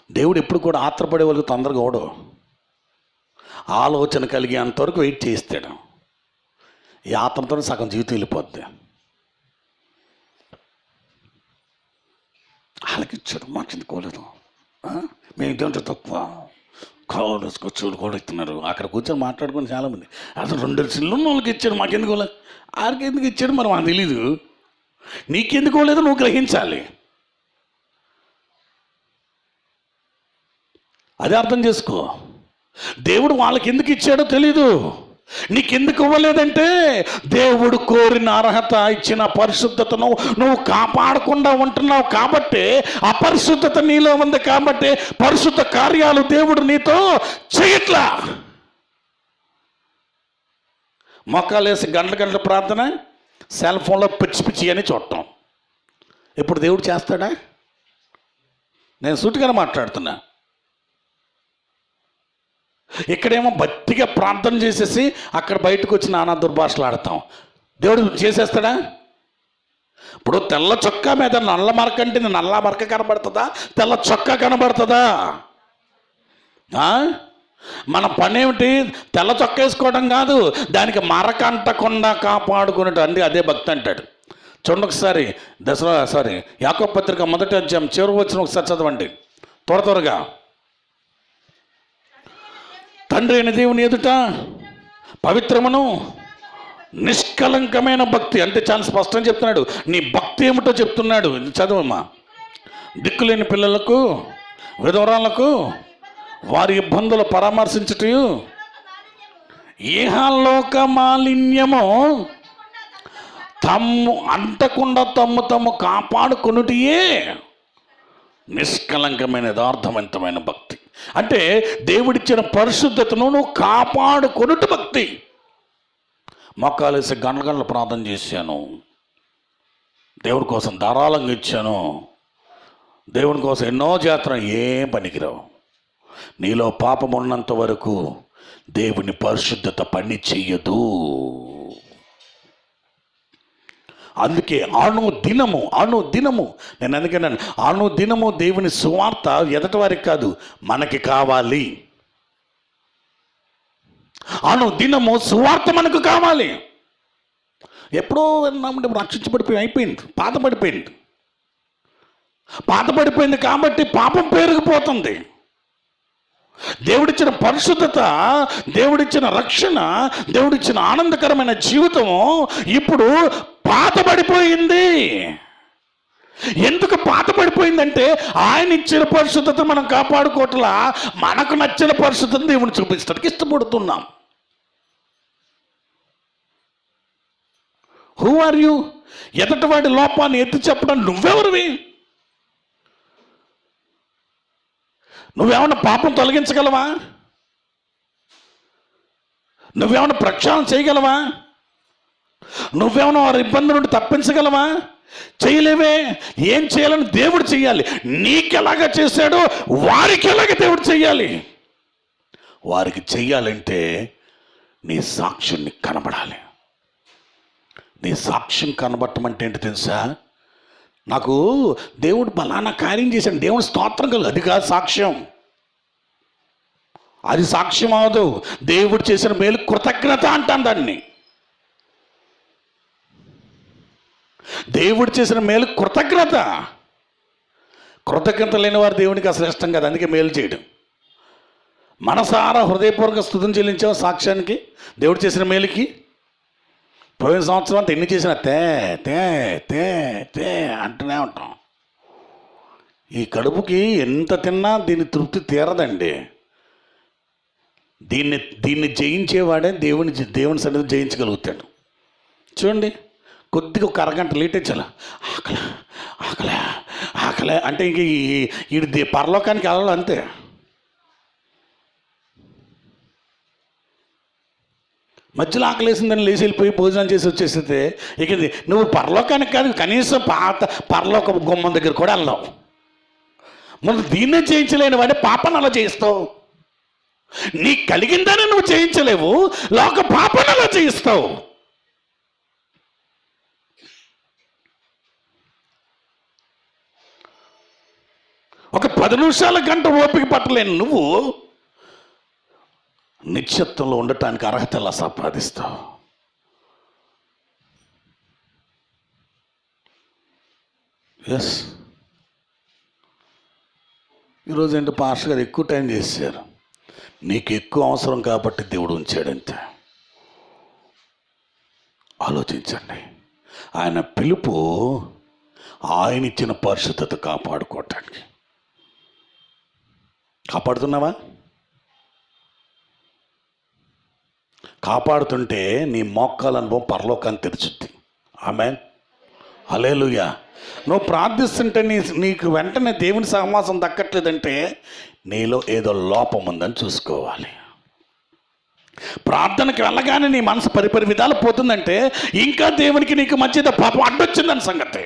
దేవుడు ఎప్పుడు కూడా ఆత్రపడే వాళ్ళకి తొందరగా ఓడు. ఆలోచన కలిగి అంతవరకు వెయిట్ చేయిస్తాడు. ఈ ఆత్రంతో సగం జీవితం వెళ్ళిపోద్ది. వాళ్ళకి ఇచ్చాడు, మాకు ఎందుకోలేదు, మేము ఇంటి తక్కువ కావాలి కూర్చోడు కూడా ఇస్తున్నారు. అక్కడ కూర్చొని మాట్లాడుకుని చాలామంది అసలు 2 సిల్లు వాళ్ళకి ఇచ్చాడు, మాకు ఎందుకోలేదు. ఆడికి ఎందుకు ఇచ్చాడు మరి మాకు తెలీదు. నీకెందుకోలేదో నువ్వు గ్రహించాలి. అదే అర్థం చేసుకో. దేవుడు వాళ్ళకి ఎందుకు ఇచ్చాడో తెలీదు. నీకెందుకు ఇవ్వలేదంటే దేవుడు కోరిన అర్హత ఇచ్చిన పరిశుద్ధతను నువ్వు కాపాడకుండా ఉంటున్నావు కాబట్టి, అపరిశుద్ధత నీలో ఉంది కాబట్టి పరిశుద్ధ కార్యాలు దేవుడు నీతో చేయట్లా. మొక్కలేసి గంటల ప్రార్థన, సెల్ ఫోన్లో పిచ్చి అని చూడటం. ఇప్పుడు దేవుడు చేస్తాడా? నేను సూటిగానే మాట్లాడుతున్నా. ఇక్కడేమో భక్తిగా ప్రార్థన చేసేసి అక్కడ బయటకు వచ్చి నానా దుర్భాషలు ఆడతాం. దేవుడు చేసేస్తాడా? ఇప్పుడు తెల్ల చొక్కా మీద నల్ల మరక అంటే నల్ల మరక కనబడుతుందా, తెల్ల చొక్కా కనబడుతుందా? మన పని ఏమిటి? తెల్ల చొక్కా వేసుకోవడం కాదు, దానికి మరక అంటకుండా కాపాడుకునేట్టు అండి. అదే భక్తి అంటాడు. చూడండి ఒకసారి యాకోబు పత్రిక 1వ అధ్యాయం చివరికి వచ్చిన ఒకసారి చదవండి త్వరగా. తండ్రి అయిన దేవుని ఎదుట పవిత్రమును నిష్కలంకమైన భక్తి అంటే చాలా స్పష్టంగా చెప్తున్నాడు. నీ భక్తి ఏమిటో చెప్తున్నాడు. చదవమ్మా. దిక్కులేని పిల్లలకు, విధవరాలకు వారి ఇబ్బందులు పరామర్శించుట, ఇహలోక మాలిన్యము అంటకుండా తమ్ము కాపాడుకొనుటయే నిష్కలంకమైన యథార్థవంతమైన భక్తి. అంటే దేవుడిచ్చిన పరిశుద్ధతను నువ్వు కాపాడుకొనుట భక్తి. మొక్కాలేసి గంటల ప్రార్థన చేశాను, దేవుడి కోసం ధారాళంగా ఇచ్చాను, దేవుని కోసం ఎన్నో జాతర, ఏం పనికిరావు. నీలో పాపం ఉన్నంత వరకు దేవుని పరిశుద్ధత పని చెయ్యదు. అందుకే అనుదినము నేను అందుకన్నాను, అనుదినము దేవుని సువార్త ఎదటి వారికి కాదు, మనకి కావాలి. అనుదినము సువార్త మనకు కావాలి. ఎప్పుడో విన్నామంటే రక్షించబడిపోయి అయిపోయింది, పాతపడిపోయింది కాబట్టి పాపం పెరిగిపోతుంది. దేవుడిచ్చిన పరిశుద్ధత, దేవుడిచ్చిన రక్షణ, దేవుడిచ్చిన ఆనందకరమైన జీవితము ఇప్పుడు పాతపడిపోయింది. ఎందుకు పాతపడిపోయిందంటే ఆయన ఇచ్చిన పరిశుద్ధత మనం కాపాడుకోవట్లా, మనకు నచ్చిన పరిశుద్ధతను దేవుని చూపించడానికి ఇష్టపడుతున్నాం. Who are you? ఎదుటివాడి లోపాన్ని ఎత్తి చెప్పడం నువ్వెవరివి? నువ్వేమన్నా పాపం తొలగించగలవా? నువ్వేమన్నా ప్రక్షాళన చేయగలవా? నువ్వేమన్నా వారి ఇబ్బంది నుండి తప్పించగలవా? చేయలేవే. ఏం చేయాలని దేవుడు చెయ్యాలి. నీకెలాగా చేశాడో వారికి ఎలాగ దేవుడు చెయ్యాలి. వారికి చెయ్యాలంటే నీ సాక్ష్యం నీకు కనబడాలి. నీ సాక్ష్యం కనబడటం ఏంటి తెలుసా? నాకు దేవుడు బలానా కార్యం చేశాడు, దేవుడు స్తోత్రం కలుగు, అది కాదు సాక్ష్యం. అది సాక్ష్యం అవదు. దేవుడు చేసిన మేలు కృతజ్ఞత అంటాను దాన్ని. దేవుడు చేసిన మేలు కృతజ్ఞత లేని వారు దేవునికి అసలు ఇష్టం కాదు. అందుకే మేలు చేయడం. మనసారా హృదయపూర్వక స్తుతిని చెల్లించావు సాక్ష్యానికి, దేవుడు చేసిన మేలుకి. పోయిన సంవత్సరం అంతా ఎన్ని చేసినా తే తే తే తే అంటూనే ఉంటాం. ఈ కడుపుకి ఎంత తిన్నా దీని తృప్తి తీరదండి. దీన్ని జయించేవాడే దేవుని సన్నిధిని జయించగలుగుతాడు. చూడండి, కొద్దిగా ఒక అరగంట లేటే చాలా ఆకలే అంటే ఇంక ఈ పరలోకానికి వెళ్ళాలి అంతే. మధ్యలో ఆకలేసిందని లేచి వెళ్ళిపోయి భోజనం చేసి వచ్చేస్తే ఇక నువ్వు పరలోకానికి కాదు, కనీసం పరలోక గుమ్మం దగ్గర కూడా వెళ్ళావు. ముందు దీన్నే చేయించలేని వాడే పాపను అలా చేయిస్తావు. నీకు కలిగిందని నువ్వు చేయించలేవు, లోక పాపను అలా చేయిస్తావు. ఒక 10 నిమిషాల గంట ఓపిక పట్టలేను నువ్వు నిత్యత్వంలో ఉండటానికి అర్హత ఎలా సంపాదిస్తావు? ఎస్, ఈరోజు ఏంటి పాస్టర్ గారు ఎక్కువ టైం చేశారు. నీకు ఎక్కువ అవసరం కాబట్టి దేవుడు ఉంచాడంతే. ఆలోచించండి. ఆయన పిలుపు ఆయన ఇచ్చిన పరిశుద్ధత కాపాడుకోవటానికి. కాపాడుతున్నావా? కాపాడుతుంటే నీ మోకాల అనుభవం పరలోకాన్ని తెరుచుద్ది. ఆమేన్, హల్లెలూయా. నువ్వు ప్రార్థిస్తుంటే నీకు వెంటనే దేవుని సహవాసం దక్కట్లేదంటే నీలో ఏదో లోపం ఉందని చూసుకోవాలి. ప్రార్థనకి వెళ్ళగానే నీ మనసు పరిపరి విధాలు పోతుందంటే ఇంకా దేవునికి నీకు మధ్య పాపం అడ్డొచ్చిందని సంగతి.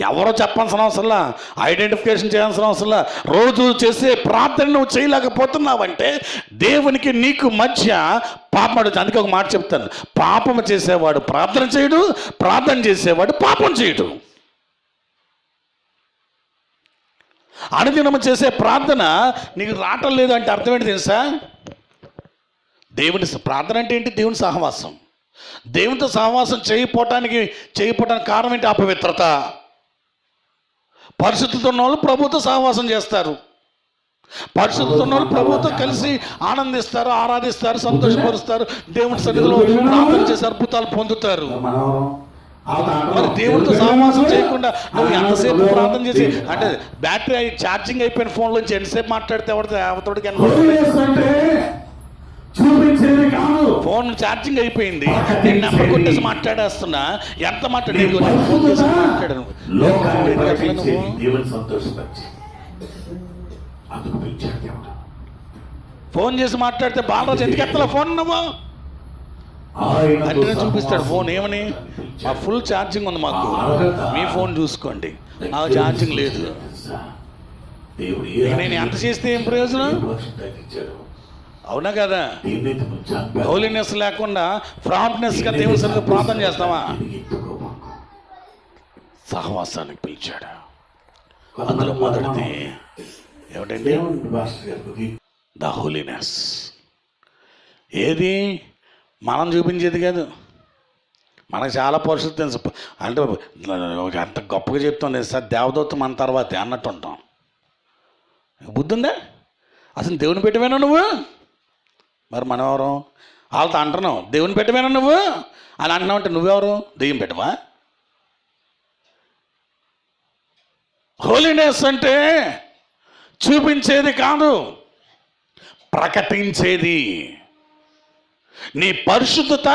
ఎవరో చెప్పాల్సిన అవసరంలా, ఐడెంటిఫికేషన్ చేయాల్సిన అవసరంలా. రోజు చేసే ప్రార్థన నువ్వు చేయలేకపోతున్నావంటే దేవునికి నీకు మధ్య పాపం అడుగుతుంది. అందుకే ఒక మాట చెప్తాను, పాపం చేసేవాడు ప్రార్థన చేయడు, ప్రార్థన చేసేవాడు పాపం చేయడు. అనుదినము చేసే ప్రార్థన నీకు రావటం లేదు అంటే అర్థం ఏంటి తెలుసా? దేవుని ప్రార్థన అంటే ఏంటి? దేవుని సహవాసం. దేవునితో సహవాసం చేయకపోవటానికి కారణం ఏంటి? అపవిత్రత. పరిశుద్ధత ఉన్న వాళ్ళు ప్రభుతో సహవాసం చేస్తారు, పరిశుద్ధత ఉన్న వాళ్ళు ప్రభుతో కలిసి ఆనందిస్తారు, ఆరాధిస్తారు, సంతోషపరుస్తారు, దేవుని సన్నిధిలో ప్రార్థన చేసి అద్భుతాలు పొందుతారు. మరి దేవుడితో సహవాసం చేయకుండా నువ్వు ఎంతసేపు ప్రార్థన చేసి, అంటే బ్యాటరీ ఛార్జింగ్ అయిపోయిన ఫోన్లోంచి ఎంతసేపు మాట్లాడితే అవతోడికి ఫోన్ ఛార్జింగ్ అయిపోయింది, నేను నెంబర్ కొట్టేసి మాట్లాడేస్తున్నా, ఎంత మాట్లాడాను ఫోన్ చేసి మాట్లాడాను. ఫోన్ చేసి మాట్లాడితే బాలరాజు ఎందుకు ఎత్తలా ఫోన్ నువ్వు అంటే చూపిస్తాడు ఫోన్ ఏమని, మా ఫుల్ ఛార్జింగ్ ఉంది, మాకు మీ ఫోన్ చూసుకోండి, నాకు ఛార్జింగ్ లేదు. నేను ఎంత చేస్తే ఏం ప్రయోజనం? అవునా కదా? హోలీనెస్ లేకుండా ప్రాంప్ట్నెస్గా దేవుని సరిగ్గా ప్రార్థన చేస్తావా? సహవాసానికి పిలిచాడు. అందులో మొదటిది ఏమిటండి? The holiness. ఏది మనం చూపించేది కాదు, మనకు చాలా పరిశుద్ధి తెలుసు. అంటే అంత గొప్పగా చెప్తుంది సార్, దేవదూత మన తర్వాతే అన్నట్టు ఉంటాం. బుద్ధి ఉందా? అసలు దేవుని పెట్టవేనా నువ్వు? మరి మనం ఎవరు? వాళ్ళతో అంటున్నావు దేవుని పెట్టవేనా నువ్వు అని అంటున్నావు అంటే నువ్వెవరు? దెయ్యం పెట్టవా? హోలీనెస్ అంటే చూపించేది కాదు, ప్రకటించేది. నీ పరిశుద్ధత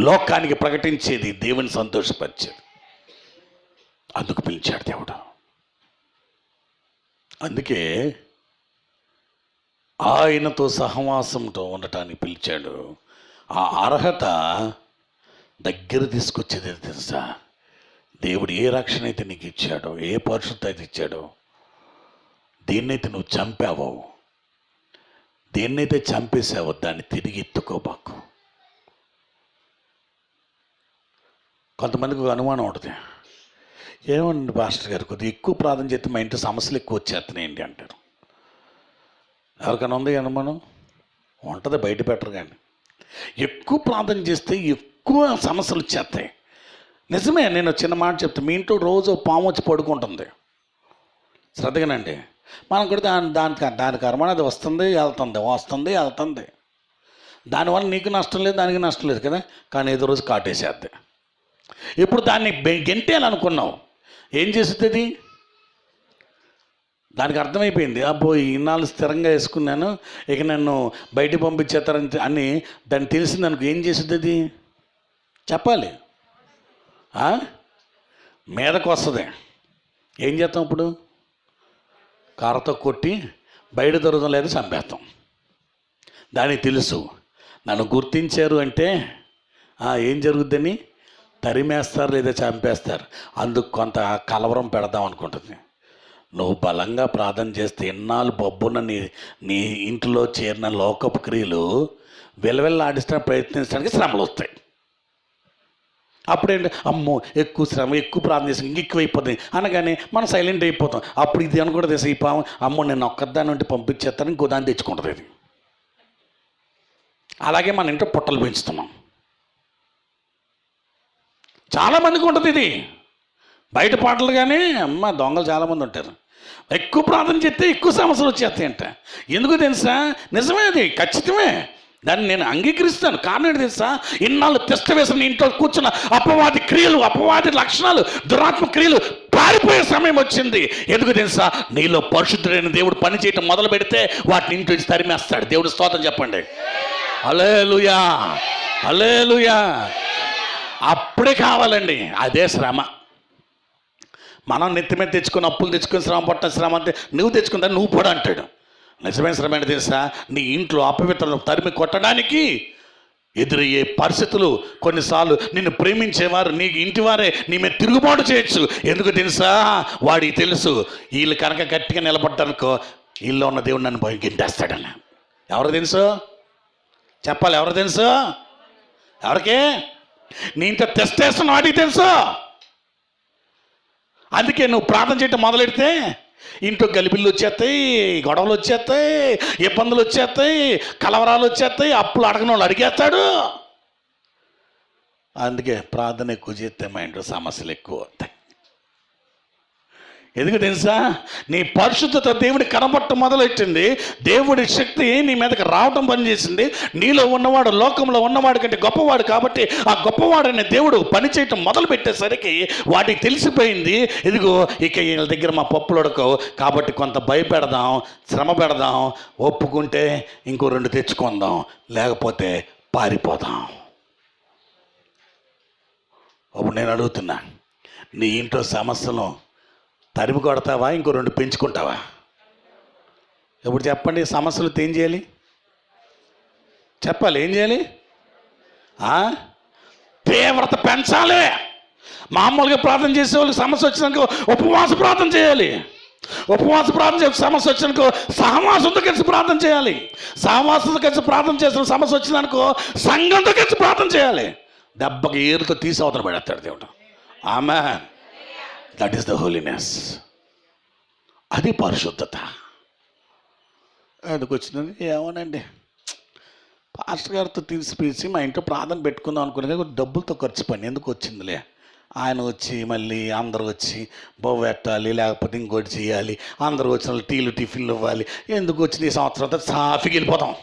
లోకానికి ప్రకటించేది, దేవుని సంతోషపరిచేది. అందుకు పిలిచాడు దేవుడు. అందుకే ఆయనతో సహవాసంతో ఉండటానికి పిలిచాడు. ఆ అర్హత దగ్గర తీసుకొచ్చేది తెలుసా? దేవుడు ఏ రక్షణ అయితే నీకు ఇచ్చాడో, ఏ పరిశుద్ధత అయితే ఇచ్చాడో, దేన్నైతే నువ్వు చంపావో, దేన్నైతే చంపేసావో దాన్ని తిరిగి ఎత్తుకోబాకు. కొంతమందికి అనుమానం ఉంటుంది, ఏమండి పాస్టర్ గారు కొద్దిగా ఎక్కువ ప్రార్థన చేస్తే మా ఇంట్లో సమస్యలు ఎక్కువ వచ్చేస్తున్నాయండి అంటారు. ఎవరికైనా ఉంది అనుమానం? ఉంటుంది, బయట పెట్టరు. కానీ ఎక్కువ ప్రార్థన చేస్తే ఎక్కువ సమస్యలు వచ్చేస్తాయి. నిజమే. నేను చిన్న మాట చెప్తాను, మీ ఇంట్లో రోజు పాము వచ్చి పడుకుంటుంది, శ్రద్ధగానండి. మనం కూడా దాని కర్మ అది వస్తుంది వెళ్తుంది. దానివల్ల నీకు నష్టం లేదు, దానికి నష్టం లేదు కదా. కానీ ఏదో రోజు కాటేసేద్ది. ఇప్పుడు దాన్ని గెంటేయాలనుకున్నావు, ఏం చేస్తుంది? దానికి అర్థమైపోయింది, అబ్బో ఇన్నాళ్ళు స్థిరంగా వేసుకున్నాను, ఇక నన్ను బయటికి పంపించేస్తారని అని దాన్ని తెలిసింది అనుకో. ఏం చేస్తుంది? చెప్పాలి, మీదకు వస్తుంది. ఏం చేస్తాం ఇప్పుడు? కారతో కొట్టి బయట దొరకడం లేదు, చంపేస్తాం. దానికి తెలుసు నన్ను గుర్తించారు అంటే ఏం జరుగుద్దని తరిమేస్తారు లేదా చంపేస్తారు. అందుకు కొంత కలవరం పెడదాం అనుకుంటుంది. నువ్వు బలంగా ప్రార్థన చేస్తే ఎన్నాళ్ళు బొబ్బున్న నీ ఇంట్లో చేరిన లోకపు క్రియలు వెలవెల్లాడిస్తానికి ప్రయత్నించడానికి శ్రమలు వస్తాయి. అప్పుడేంటి, అమ్మో ఎక్కువ శ్రమ, ఎక్కువ ప్రార్థన చేసి ఇంకెక్కువ అయిపోతుంది అనగానే మనం సైలెంట్ అయిపోతాం. అప్పుడు ఇది అని కూడా తెలుసు, ఈ పాము అమ్మో నేను ఒక్కదాని నుండి పంపించేస్తాను, ఇంకో దాన్ని తెచ్చుకుంటుంది. ఇది అలాగే మన ఇంట్లో పుట్టలు పెంచుతున్నాం. చాలామందికి ఉంటుంది ఇది. బయట పాటలు కానీ అమ్మ దొంగలు చాలామంది ఉంటారు. ఎక్కువ ప్రార్థన చేస్తే ఎక్కువ సమస్యలు వచ్చేస్తాయంట. ఎందుకు తెలుసా? నిజమే, అది ఖచ్చితమే, దాన్ని నేను అంగీకరిస్తాను. కారణం ఏంటి తెలుసా? ఇన్నాళ్ళు తిష్ట వేసిన ఇంట్లో కూర్చున్న అపవాది క్రియలు, అపవాది లక్షణాలు, దురాత్మ క్రియలు పారిపోయే సమయం వచ్చింది. ఎందుకు తెలుసా? నీలో పరిశుద్ధుడైన దేవుడు పని చేయటం మొదలు పెడితే వాటిని ఇంటి నుంచి తరిమేస్తాడు. దేవుడు స్తోత్రం చెప్పండి. హల్లెలూయా, హల్లెలూయా. అప్పుడే కావాలండి. అదే శ్రమ. మనం నెత్తి మీద తెచ్చుకొని అప్పులు తెచ్చుకొని శ్రమ పట్టిన శ్రమ అంటే నువ్వు తెచ్చుకుందా నువ్వు కూడా అంటాడు. నిజమైన శ్రమ ఏంటి తెలుసా? నీ ఇంట్లో అపవిత్రతను తరిమి కొట్టడానికి ఎదురయ్యే పరిస్థితులు కొన్నిసార్లు నిన్ను ప్రేమించేవారు నీ ఇంటివారే నీ మీద తిరుగుబాటు చేయొచ్చు. ఎందుకు తెలుసా? వాడికి తెలుసు వీళ్ళు కనుక గట్టిగా నిలబడ్డానుకో వీళ్ళు ఉన్న దేవుడు నన్ను పోయి గింటేస్తాడని. ఎవరు తెలుసు? చెప్పాలి, ఎవరు తెలుసు? ఎవరికి? నీ ఇంత తెస్తేస్తున్న వాడికి తెలుసు. అందుకే నువ్వు ప్రార్థన చేయటం మొదలెడితే ఇంట్లో గలిబిళ్ళు వచ్చేస్తాయి, గొడవలు వచ్చేస్తాయి, ఇబ్బందులు వచ్చేస్తాయి, కలవరాలు వచ్చేస్తాయి, అప్పులు అడగని వాళ్ళు అడిగేస్తాడు. అందుకే ప్రార్థన ఎక్కువ చేస్తే మా ఇంట్లో సమస్యలు ఎక్కువ అవుతాయి. ఎందుకు తెలుసా? నీ పరిశుద్ధత దేవుడి కనబట్టం మొదలెట్టింది. దేవుడి శక్తి నీ మీదకి రావటం పనిచేసింది. నీలో ఉన్నవాడు లోకంలో ఉన్నవాడు కంటే గొప్పవాడు కాబట్టి ఆ గొప్పవాడనే దేవుడు పనిచేయటం మొదలు పెట్టేసరికి వాటికి తెలిసిపోయింది, ఇదిగో ఇక వీళ్ళ దగ్గర మా పప్పులు ఉడకవు కాబట్టి కొంత భయపెడదాం, శ్రమ పెడదాం, ఒప్పుకుంటే ఇంకో 2 తెచ్చుకుందాం, లేకపోతే పారిపోదాం. అప్పుడు నేను అడుగుతున్నా, నీ ఇంట్లో సమస్యలు తరిమి కొడతావా, ఇంకో 2 పెంచుకుంటావా? ఇప్పుడు చెప్పండి, సమస్యలు ఏం చేయాలి? చెప్పాలి, ఏం చేయాలి? తీవ్రత పెంచాలి. మామూలుగా ప్రార్థన చేసే వాళ్ళకి సమస్య వచ్చినాక ఉపవాస ప్రార్థన చేయాలి. ఉపవాస ప్రార్థన చేసే సమస్య వచ్చినాకో సహవాసంతో కలిసి ప్రార్థన చేయాలి. సహవాసంతో కలిసి ప్రార్థన చేసిన సమస్య వచ్చినాకో సంఘంతో కలిసి ప్రార్థన చేయాలి. దెబ్బకి ఏరుతో తీసి అవతల పడేస్తాడు దేవుడు. ఆమేన్. That is the holiness. అది పరిశుద్ధత. ఎందుకు వచ్చింది? ఏమోనండి, పాస్టర్ గారితో తీసిపీసి మా ఇంట్లో ప్రార్థన పెట్టుకుందాం అనుకునే డబ్బులతో ఖర్చు పని ఎందుకు వచ్చిందిలే. ఆయన వచ్చి మళ్ళీ అందరూ వచ్చి బొవ్వ పెట్టాలి, లేకపోతే ఇంకోటి చేయాలి, అందరూ వచ్చిన వాళ్ళు టీలు టిఫిన్లు ఇవ్వాలి. ఎందుకు వచ్చింది? ఈ సంవత్సరం సాఫీకి వెళ్ళిపోతాం.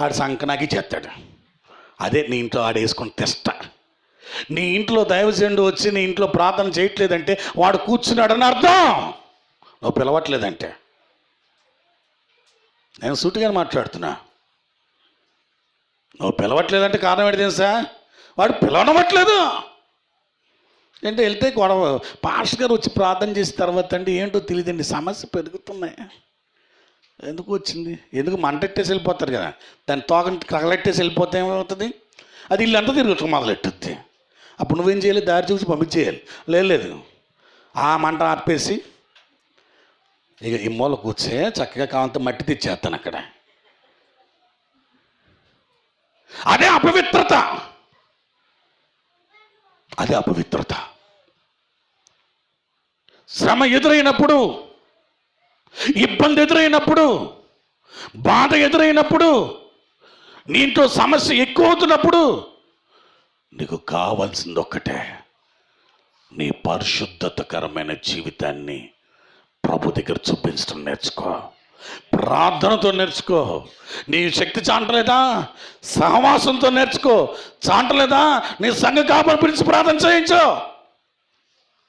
ఆడు సంకనాకి చేస్తాడు. అదే నీ ఇంట్లో ఆడేసుకుని తెస్తా. నీ ఇంట్లో దైవజనుడు వచ్చి నీ ఇంట్లో ప్రార్థన చేయట్లేదంటే వాడు కూర్చున్నాడని అర్థం. నువ్వు పిలవట్లేదంటే. నేను సూటిగా మాట్లాడుతున్నా. నువ్వు పిలవట్లేదంటే కారణం ఏంటి తెలుసా? వాడు పిలవనవట్లేదు. అంటే వెళ్తే గొడవ. పాస్టర్ గారు వచ్చి ప్రార్థన చేసిన తర్వాత అంటే ఏంటో తెలియదండి, సమస్య పెరుగుతున్నాయి. ఎందుకు వచ్చింది? ఎందుకు మంటెట్టేసి వెళ్ళిపోతారు కదా, దాన్ని తోకని కగలెట్టేసి వెళ్ళిపోతే ఏమవుతుంది? అది ఇల్లంతా తిరుగుతాం మొదలెట్టుద్ది. అప్పుడు నువ్వేం చేయాలి? దారి చూసి పంపించేయాలి. లేదు, ఆ మంట ఆర్పేసి ఇక ఈ మూల కూర్చే చక్కగా కావంత మట్టి తెచ్చేస్తాను అక్కడ. అదే అపవిత్రత. అదే అపవిత్రత. శ్రమ ఎదురైనప్పుడు, ఇబ్బంది ఎదురైనప్పుడు, బాధ ఎదురైనప్పుడు, నీ ఇంట్లో సమస్య ఎక్కువ అవుతున్నప్పుడు నీకు కావాల్సింది ఒక్కటే, నీ పరిశుద్ధతకరమైన జీవితాన్ని ప్రభు దగ్గర చూపించడం నేర్చుకో. ప్రార్థనతో నేర్చుకో. నీ శక్తి చాంటలేదా? సహవాసంతో నేర్చుకో. చాంటలేదా? నీ సంఘ కాపరి పిలిచి ప్రార్థన చేయించు.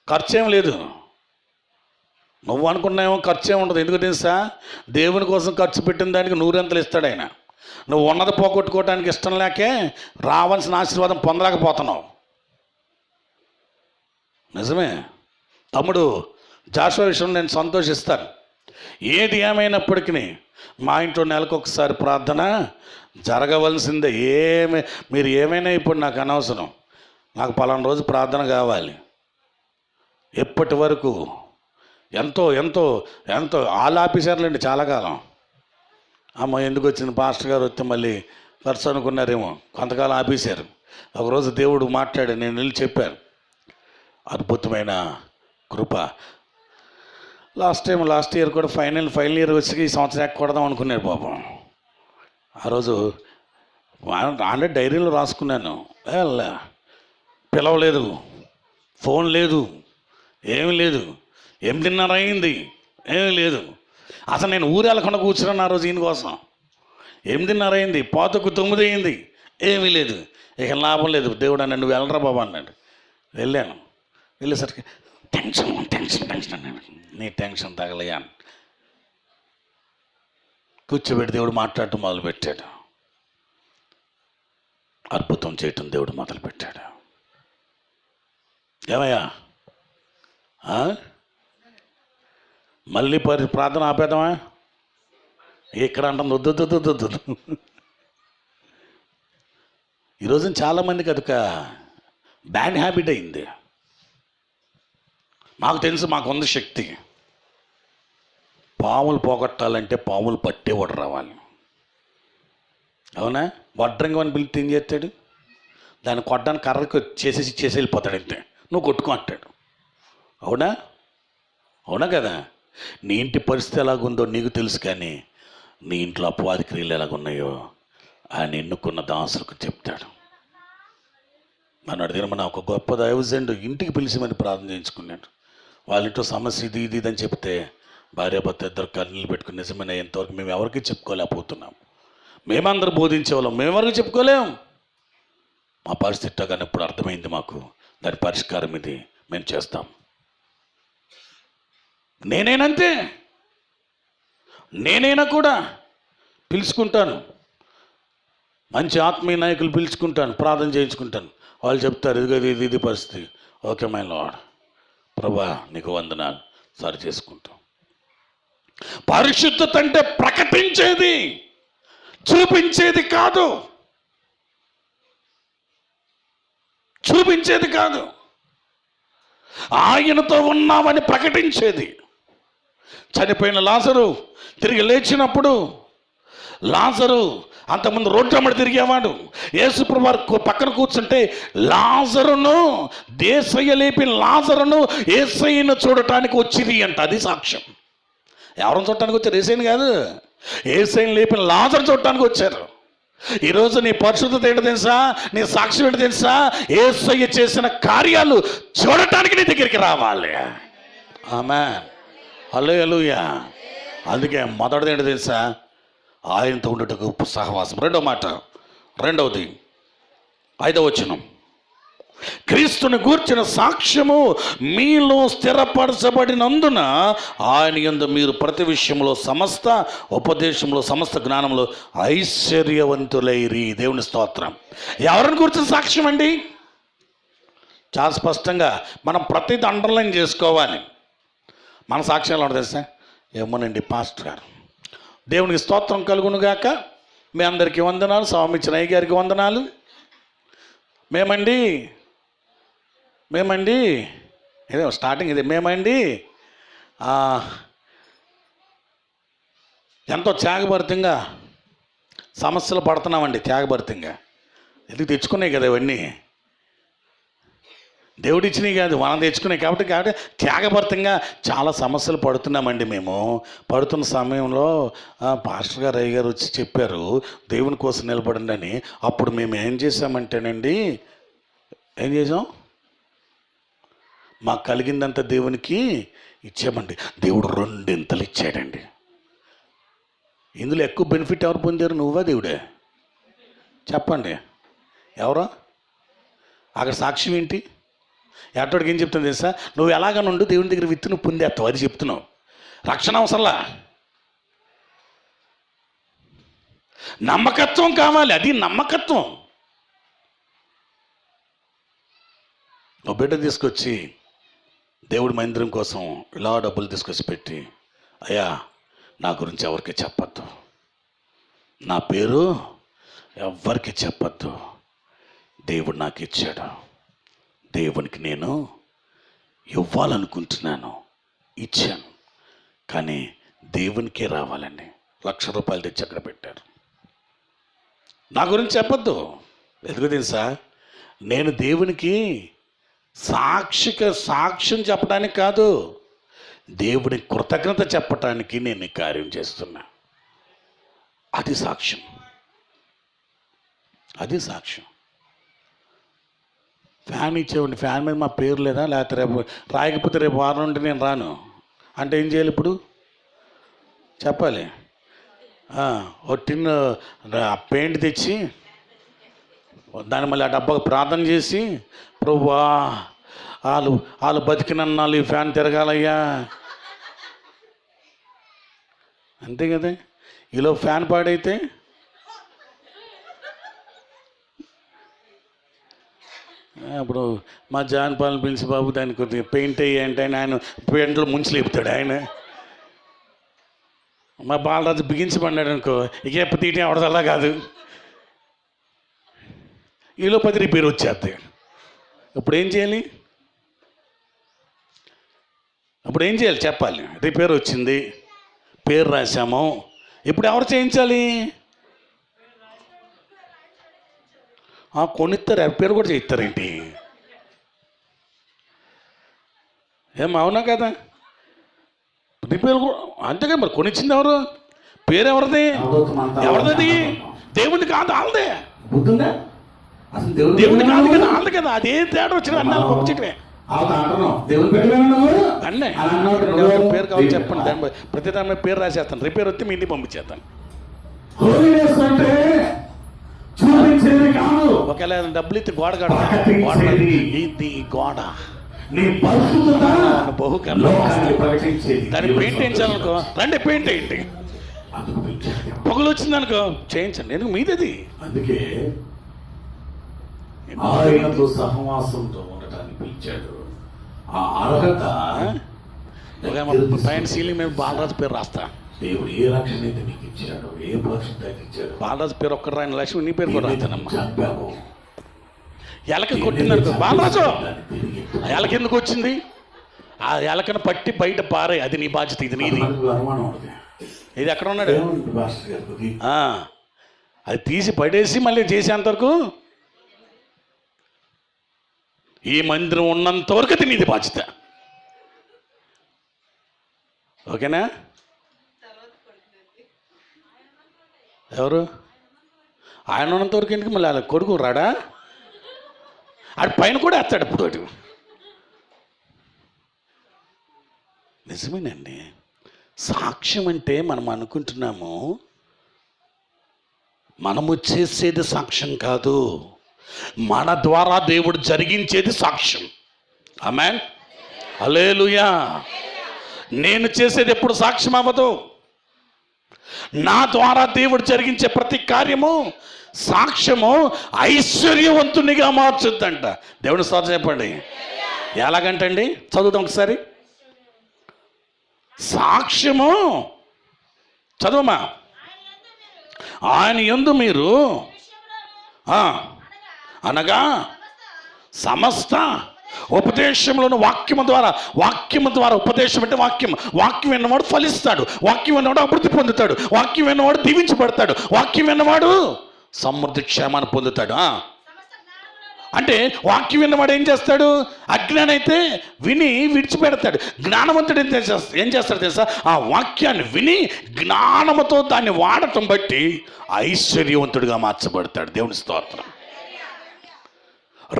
ఖర్చేం లేదు. నువ్వు అనుకున్నాయేమో ఖర్చేం ఉండదు. ఎందుకు తెలుసా? దేవుని కోసం ఖర్చు పెట్టిన దానికి 100 ఇస్తాడు ఆయన. నువ్వు ఉన్నది పోగొట్టుకోవడానికి ఇష్టం లేకే రావాల్సిన ఆశీర్వాదం పొందలేకపోతున్నావు. నిజమే. తమ్ముడు జాషువా విషయంలో నేను సంతోషిస్తాను. ఏది ఏమైనప్పటికీ మా ఇంట్లో నెలకొకసారి ప్రార్థన జరగవలసిందే. మీరు ఏమైనా ఇప్పుడు నాకు అనవసరం, నాకు పలానా రోజు ప్రార్థన కావాలి. ఎప్పటి వరకు ఎంతో ఎంతో ఎంతో ఆలాపేశారులేండి చాలా కాలం. అమ్మ ఎందుకు వచ్చింది పాస్టర్ గారు వస్తే మళ్ళీ ఖర్చు అనుకున్నారేమో, కొంతకాలం ఆపేశారు. ఒకరోజు దేవుడు మాట్లాడి నేను వెళ్ళి చెప్పాను, అద్భుతమైన కృప. లాస్ట్ ఇయర్ కూడా ఫైనల్ ఇయర్ వచ్చి ఈ సంవత్సరం ఎక్కకూడదాం అనుకున్నాడు పాపం. ఆ రోజు ఆల్రెడీ డైరీలో రాసుకున్నాను. పిలవలేదు, ఫోన్ లేదు, ఏమీ లేదు. 8:30 అయింది, ఏమీ లేదు. అసలు నేను ఊరు వెళ్ళకుండా కూర్చున్నాను ఆ రోజు ఈయన కోసం. 8:30 అయింది, 8:45 అయింది, ఏమీ లేదు. ఇక లాభం లేదు. దేవుడు అన్నాడు నువ్వు వెళ్ళరా బాబా అన్నాడు. వెళ్ళాను. వెళ్ళేసరికి టెన్షన్ అన్నాడు. నీ టెన్షన్ తగలయ్యా. కూర్చోబెట్టి దేవుడు మాట్లాడటం మొదలుపెట్టాడు. అద్భుతం చేయటం దేవుడు మొదలుపెట్టాడు. ఏమయ్యా మళ్ళీ ప్రార్థన ఆపేద్దామా? ఇక్కడ అంటుంది వద్దు. ఈరోజు చాలామందికి అదొక బ్యాడ్ హ్యాబిట్ అయింది. మాకు తెలుసు, మాకుంది శక్తి. పాములు పోగొట్టాలంటే పాములు పట్టేవాడు రావాలి. అవునా? వడ్రంగం అని పిలిస్తే ఏం చేస్తాడు? దాన్ని కొట్టడానికి కర్రకు చేసి వెళ్ళిపోతాడు. అంతే, నువ్వు కొట్టుకో అంటాడు. అవునా? అవునా కదా? నీ ఇంటి పరిస్థితి ఎలాగుందో నీకు తెలుసు, కానీ నీ ఇంట్లో అపవాది క్రియలు ఎలాగున్నాయో ఆయన ఎన్నుకున్న దాసులకు చెప్తాడు. మన దినమన ఒక గొప్ప దైవజనుడు ఇంటికి పిలిచిమని ప్రార్థన చేయించుకున్నాడు. వాళ్ళ ఇంట్లో సమస్య ఇది ఇది అని చెప్తే భార్యాభర్త ఇద్దరు కన్నీళ్ళు పెట్టుకుని, నిజమైన ఎంతవరకు మేము ఎవరికి చెప్పుకోలేకపోతున్నాం. మేమందరూ బోధించే వాళ్ళం, మేమెవరికి చెప్పుకోలేం. మా పరిస్థితి కానీ ఇప్పుడు అర్థమైంది మాకు, దాని పరిష్కారం ఇది, మేము చేస్తాం. నేనేనంతే, నేనైనా కూడా పిలుచుకుంటాను, మంచి ఆత్మీయ నాయకులు పిలుచుకుంటాను, ప్రార్థన చేయించుకుంటాను. వాళ్ళు చెప్తారు, ఇదిగో ఇది పరిస్థితి. ఓకే మై లార్డ్, ప్రభా నీకు వందనాలు, సరి చేసుకుంటాం. పరిశుద్ధత అంటే ప్రకటించేది, చూపించేది కాదు. చూపించేది కాదు, ఆయనతో ఉన్నామని ప్రకటించేది. చనిపోయిన లాజరు తిరిగి లేచినప్పుడు, లాజరు అంతకుముందు రోడ్డు అమ్మడి తిరిగేవాడు. యేసుప్రభు వారు పక్కన కూర్చుంటే లాజరును, యేసయ్య లేపిన లాజరును యేసయ్యను చూడటానికి వచ్చింది అంట. అది సాక్ష్యం. ఎవరిని చూడటానికి వచ్చారు? యేసయ్యని కాదు, యేసయ్యను లేపిన లాజరు చూడటానికి వచ్చారు. ఈరోజు నీ పరిశుద్ధత ఏంటో తెలుసా? నీ సాక్ష్యం ఏంటో తెలుసా? యేసయ్య చేసిన కార్యాలు చూడటానికి నీ దగ్గరికి రావాలి. ఆమేన్, హల్లెలూయా. అందుకే మొదటిది ఏంటో తెలుసా? ఆయనతో ఉండటకు సహవాసం. రెండవది 5వ వచనం, క్రీస్తుని గూర్చిన సాక్ష్యము మీలో స్థిరపరచబడినందున ఆయన యందు మీరు ప్రతి విషయంలో, సమస్త ఉపదేశంలో, సమస్త జ్ఞానంలో ఐశ్వర్యవంతులైరి. దేవుని స్తోత్రం. ఎవరిని గురించిన సాక్ష్యం అండి? చాలా స్పష్టంగా మనం ప్రతిదీ అండర్లైన్ చేసుకోవాలి. మన సాక్ష్యాలు ఏంటో తెలుసా? ఏమోనండి పాస్టర్ గారు, దేవునికి స్తోత్రం కలుగునుగాక, మీ అందరికీ వందనాలు, స్వామిచ్చిన అయ్య గారికి వందనాలు. మేమండి ఇదే స్టార్టింగ్, ఇదే మేమండి ఎంతో త్యాగభరితంగా సమస్యలు పడుతున్నామండి. త్యాగభరితంగా ఎందుకు తెచ్చుకున్నాయి కదా ఇవన్నీ, దేవుడిచ్చినవి కాదు, మనం తెచ్చుకున్నాయి. కాబట్టి త్యాగభరితంగా చాలా సమస్యలు పడుతున్నామండి. మేము పడుతున్న సమయంలో పాస్టర్ గారు, అయ్య గారు వచ్చి చెప్పారు దేవుని కోసం నిలబడండి అని. అప్పుడు మేము ఏం చేసామంటేనండి, ఏం చేసాం? మాకు కలిగిందంత దేవునికి ఇచ్చామండి. దేవుడు 2 ఇంతలు ఇచ్చాడండి. ఇందులో ఎక్కువ బెనిఫిట్ ఎవరు పొందారు? నువ్వా దేవుడే? చెప్పండి, ఎవరో? అక్కడ సాక్ష్యం ఏంటి? ఎట్టడికి ఏం చెప్తుంది తెలుసా? నువ్వు ఎలాగ నుండి దేవుని దగ్గర విత్తు నువ్వు పొందేస్తావు, అది చెప్తున్నావు. రక్షణ అవసరంలా, నమ్మకత్వం కావాలి. అది నమ్మకత్వం. ఒక బిడ్డ తీసుకొచ్చి దేవుడి మందిరం కోసం ఇలా డబ్బులు తీసుకొచ్చి పెట్టి, అయ్యా నా గురించి ఎవరికి చెప్పద్దు, నా పేరు ఎవరికి చెప్పద్దు, దేవుడు నాకు ఇచ్చాడు, దేవునికి నేను ఇవ్వాలనుకుంటున్నాను, ఇచ్చాను, కానీ దేవునికే రావాలండి. ₹1,00,000 తెచ్చి అక్కడ పెట్టారు. నా గురించి చెప్పద్దు. ఎందుకు తెలుసా? నేను దేవునికి సాక్ష్యం చెప్పడానికి కాదు, దేవుని కృతజ్ఞత చెప్పటానికి నేను ఈ కార్యం చేస్తున్నా. అది సాక్ష్యం. అది సాక్ష్యం. ఫ్యాన్ ఇచ్చేవాడిని, ఫ్యాన్ మీద మా పేరు లేదా, లేకపోతే రేపు రాయకపోతే రేపు వారం నుండి నేను రాను అంటే ఏం చేయాలి? ఇప్పుడు చెప్పాలి. ఓ టిన్ పెయింట్ తెచ్చి దాన్ని మళ్ళీ ఆ డబ్బాకు ప్రార్థన చేసి, ప్రభువా వాళ్ళు బతికినన్నాళ్ళు ఈ ఫ్యాన్ తిరగాలయ్యా, అంతే కదా. ఈలో ఫ్యాన్ పాడైతే అప్పుడు మా జాన్పాలను పిలిచి, బాబు దానికి కొద్దిగా పెయింట్ అయ్యి అంటే ఆయన పెయింట్లో ముంచి లేపుతాడు ఆయన. మా బాలరాజు బిగించి పడినాడు అనుకో, ఇక ఎప్పుడు తీయటం ఎవడదల్లా కాదు. ఈలో 10 రిపేర్ వచ్చేస్తాయి. ఇప్పుడు ఏం చేయాలి? చెప్పాలి. రిపేర్ వచ్చింది, పేరు రాసాము, ఇప్పుడు ఎవరు చేయించాలి? కొనిస్తారు, రిపేర్ కూడా చేయిస్తారేంటి? అవునా కదా? రిపేర్ కూడా అంతేగా. మరి కొనిచ్చింది ఎవరు? పేరు ఎవరిది? దేవుడిది కాదు, వాళ్ళదే. దేవుడి కాదు కదా, వాళ్ళది కదా. అదే తేడా వచ్చిన అన్నాలు పంపించటమే. అన్నీ పేరు కావాలి చెప్పండి, దాని ప్రతి దాని మీద పేరు రాసేస్తాను. రిపేర్ వస్తే మీ ఇంటికి పంపించేస్తాను. ఒకవేళ డబ్బులు ఇస్తే గోడ ఇది గోడ బహుకరణ దాన్ని పెయింట్ వేయించాలనుకో, రండి పెయింట్ వేయండి. పొగలు వచ్చిందనుకో, చేయించండి. ఎందుకు మీదది. అందుకే ఆయనతో సహవాసంతో ఉండటానికి పిలిచాడు. ఆ అర్హత పైన సీలింగ్ మీద బాలరాజు పేరు రాస్తా. దేవుడు ఏ రక్షణ అయితే నీకు ఇచ్చాడు, ఏ రక్షణ అయితే ఇచ్చాడు, బాలరాజు పేరు ఒక్కరు రాయన లక్ష్మి నీ పేరు కూడా రాస్తానమ్మా. ఎలక కొట్టిందనుకో, బాలరాజు ఎలక ఎందుకు వచ్చింది? ఆ ఎలకను పట్టి బయట పారే, అది నీ బాధ్యత. ఇది నీది. ఇది ఎక్కడ ఉన్నాడు? అది తీసి పడేసి మళ్ళీ చేసేంతవరకు, ఈ మందిరం ఉన్నంత వరకు అది నీది బాధ్యత. ఓకేనా? ఎవరు? ఆయన ఉన్నంత వరకు ఎందుకు? మళ్ళీ అలా కొడుకు రాడా? ఆడు పైన కూడా వేస్తాడు ఇప్పుడు. అటు నిజమేనండి. సాక్ష్యం అంటే మనం అనుకుంటున్నాము, మనము చేసేది సాక్ష్యం కాదు, మన ద్వారా దేవుడు జరిగించేది సాక్ష్యం. ఆమేన్, హల్లెలూయా. నేను చేసేది ఎప్పుడు సాక్ష్యం అవ్వదు. నా ద్వారా దేవుడు జరిగించే ప్రతి కార్యము సాక్ష్యము ఐశ్వర్యవంతునిగా మార్చుద్దంట. దేవుని స్తోత్రం చెప్పండి. ఎలాగంటండి? చదువుతాం ఒకసారి. సాక్ష్యము చదువమా. ఆయన యందు మీరు అనగా సమస్త ఉపదేశంలోను వాక్యము ద్వారా ఉపదేశం అంటే వాక్యం విన్నవాడు ఫలిస్తాడు, వాక్యం విన్నవాడు అభివృద్ధి పొందుతాడు, వాక్యం విన్నవాడు దీవించబడతాడు, వాక్యం విన్నవాడు సమృద్ధి క్షేమాన్ని పొందుతాడు. అంటే వాక్యం విన్నవాడు ఏం చేస్తాడు? అజ్ఞానం అయితే విని విడిచిపెడతాడు. జ్ఞానవంతుడు ఏం చేస్తాడు తెలుసా? ఆ వాక్యాన్ని విని జ్ఞానముతో దాన్ని వాడటం బట్టి ఐశ్వర్యవంతుడిగా మార్చబడతాడు. దేవుని స్తోత్రం.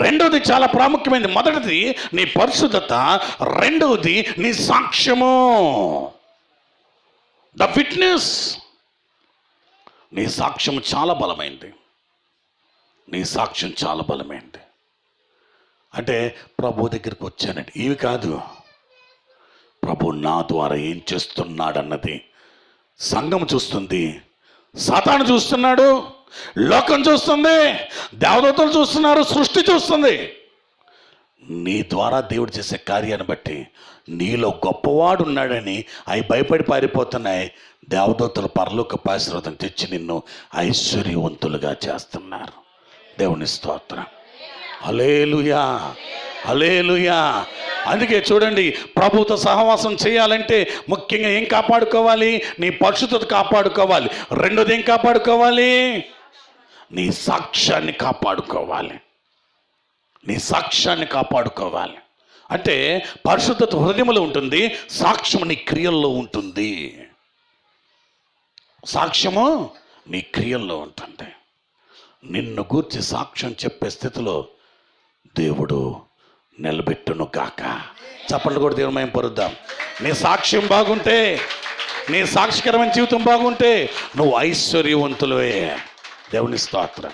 రెండవది చాలా ప్రాముఖ్యమైనది. మొదటిది నీ పరిశుద్ధత, రెండవది నీ సాక్ష్యము, ద విట్నెస్. నీ సాక్ష్యం చాలా బలమైంది. నీ సాక్ష్యం చాలా బలమైంది. అంటే ప్రభు దగ్గరికి వచ్చానండి, ఇవి కాదు, ప్రభు నా ద్వారా ఏం చేస్తున్నాడన్నది సంఘం చూస్తుంది, సాతాను చూస్తున్నాడు, లోకం చూస్తుంది, దేవదూతలు చూస్తున్నారు, సృష్టి చూస్తుంది. నీ ద్వారా దేవుడు చేసే కార్యాన్ని బట్టి నీలో గొప్పవాడు ఉన్నాడని అవి భయపడి పారిపోతున్నాయి. దేవదూతలు పరలోక ఆశీర్వాదం తెచ్చి నిన్ను ఐశ్వర్యవంతులుగా చేస్తున్నారు. దేవుని స్తోత్రం. హల్లెలూయా, హల్లెలూయా. అందుకే చూడండి, ప్రభుతో సహవాసం చేయాలంటే ముఖ్యంగా ఏం కాపాడుకోవాలి? నీ పరిశుద్ధత కాపాడుకోవాలి. రెండోది ఏం కాపాడుకోవాలి? నీ సాక్ష్యాన్ని కాపాడుకోవాలి. నీ సాక్ష్యాన్ని కాపాడుకోవాలి. అంటే పరిశుద్ధత హృదయంలో ఉంటుంది, సాక్ష్యం నీ క్రియల్లో ఉంటుంది. సాక్ష్యము నీ క్రియల్లో ఉంటుంది. నిన్ను గూర్చి సాక్ష్యం చెప్పే స్థితిలో దేవుడు నిలబెట్టును గాక. చప్పట్లు కూడా దేవుని మేము పరుద్దాం. నీ సాక్ష్యం బాగుంటే, నీ సాక్షికరమైన జీవితం బాగుంటే నువ్వు ఐశ్వర్యవంతులవే. దేవుని స్తోత్రం.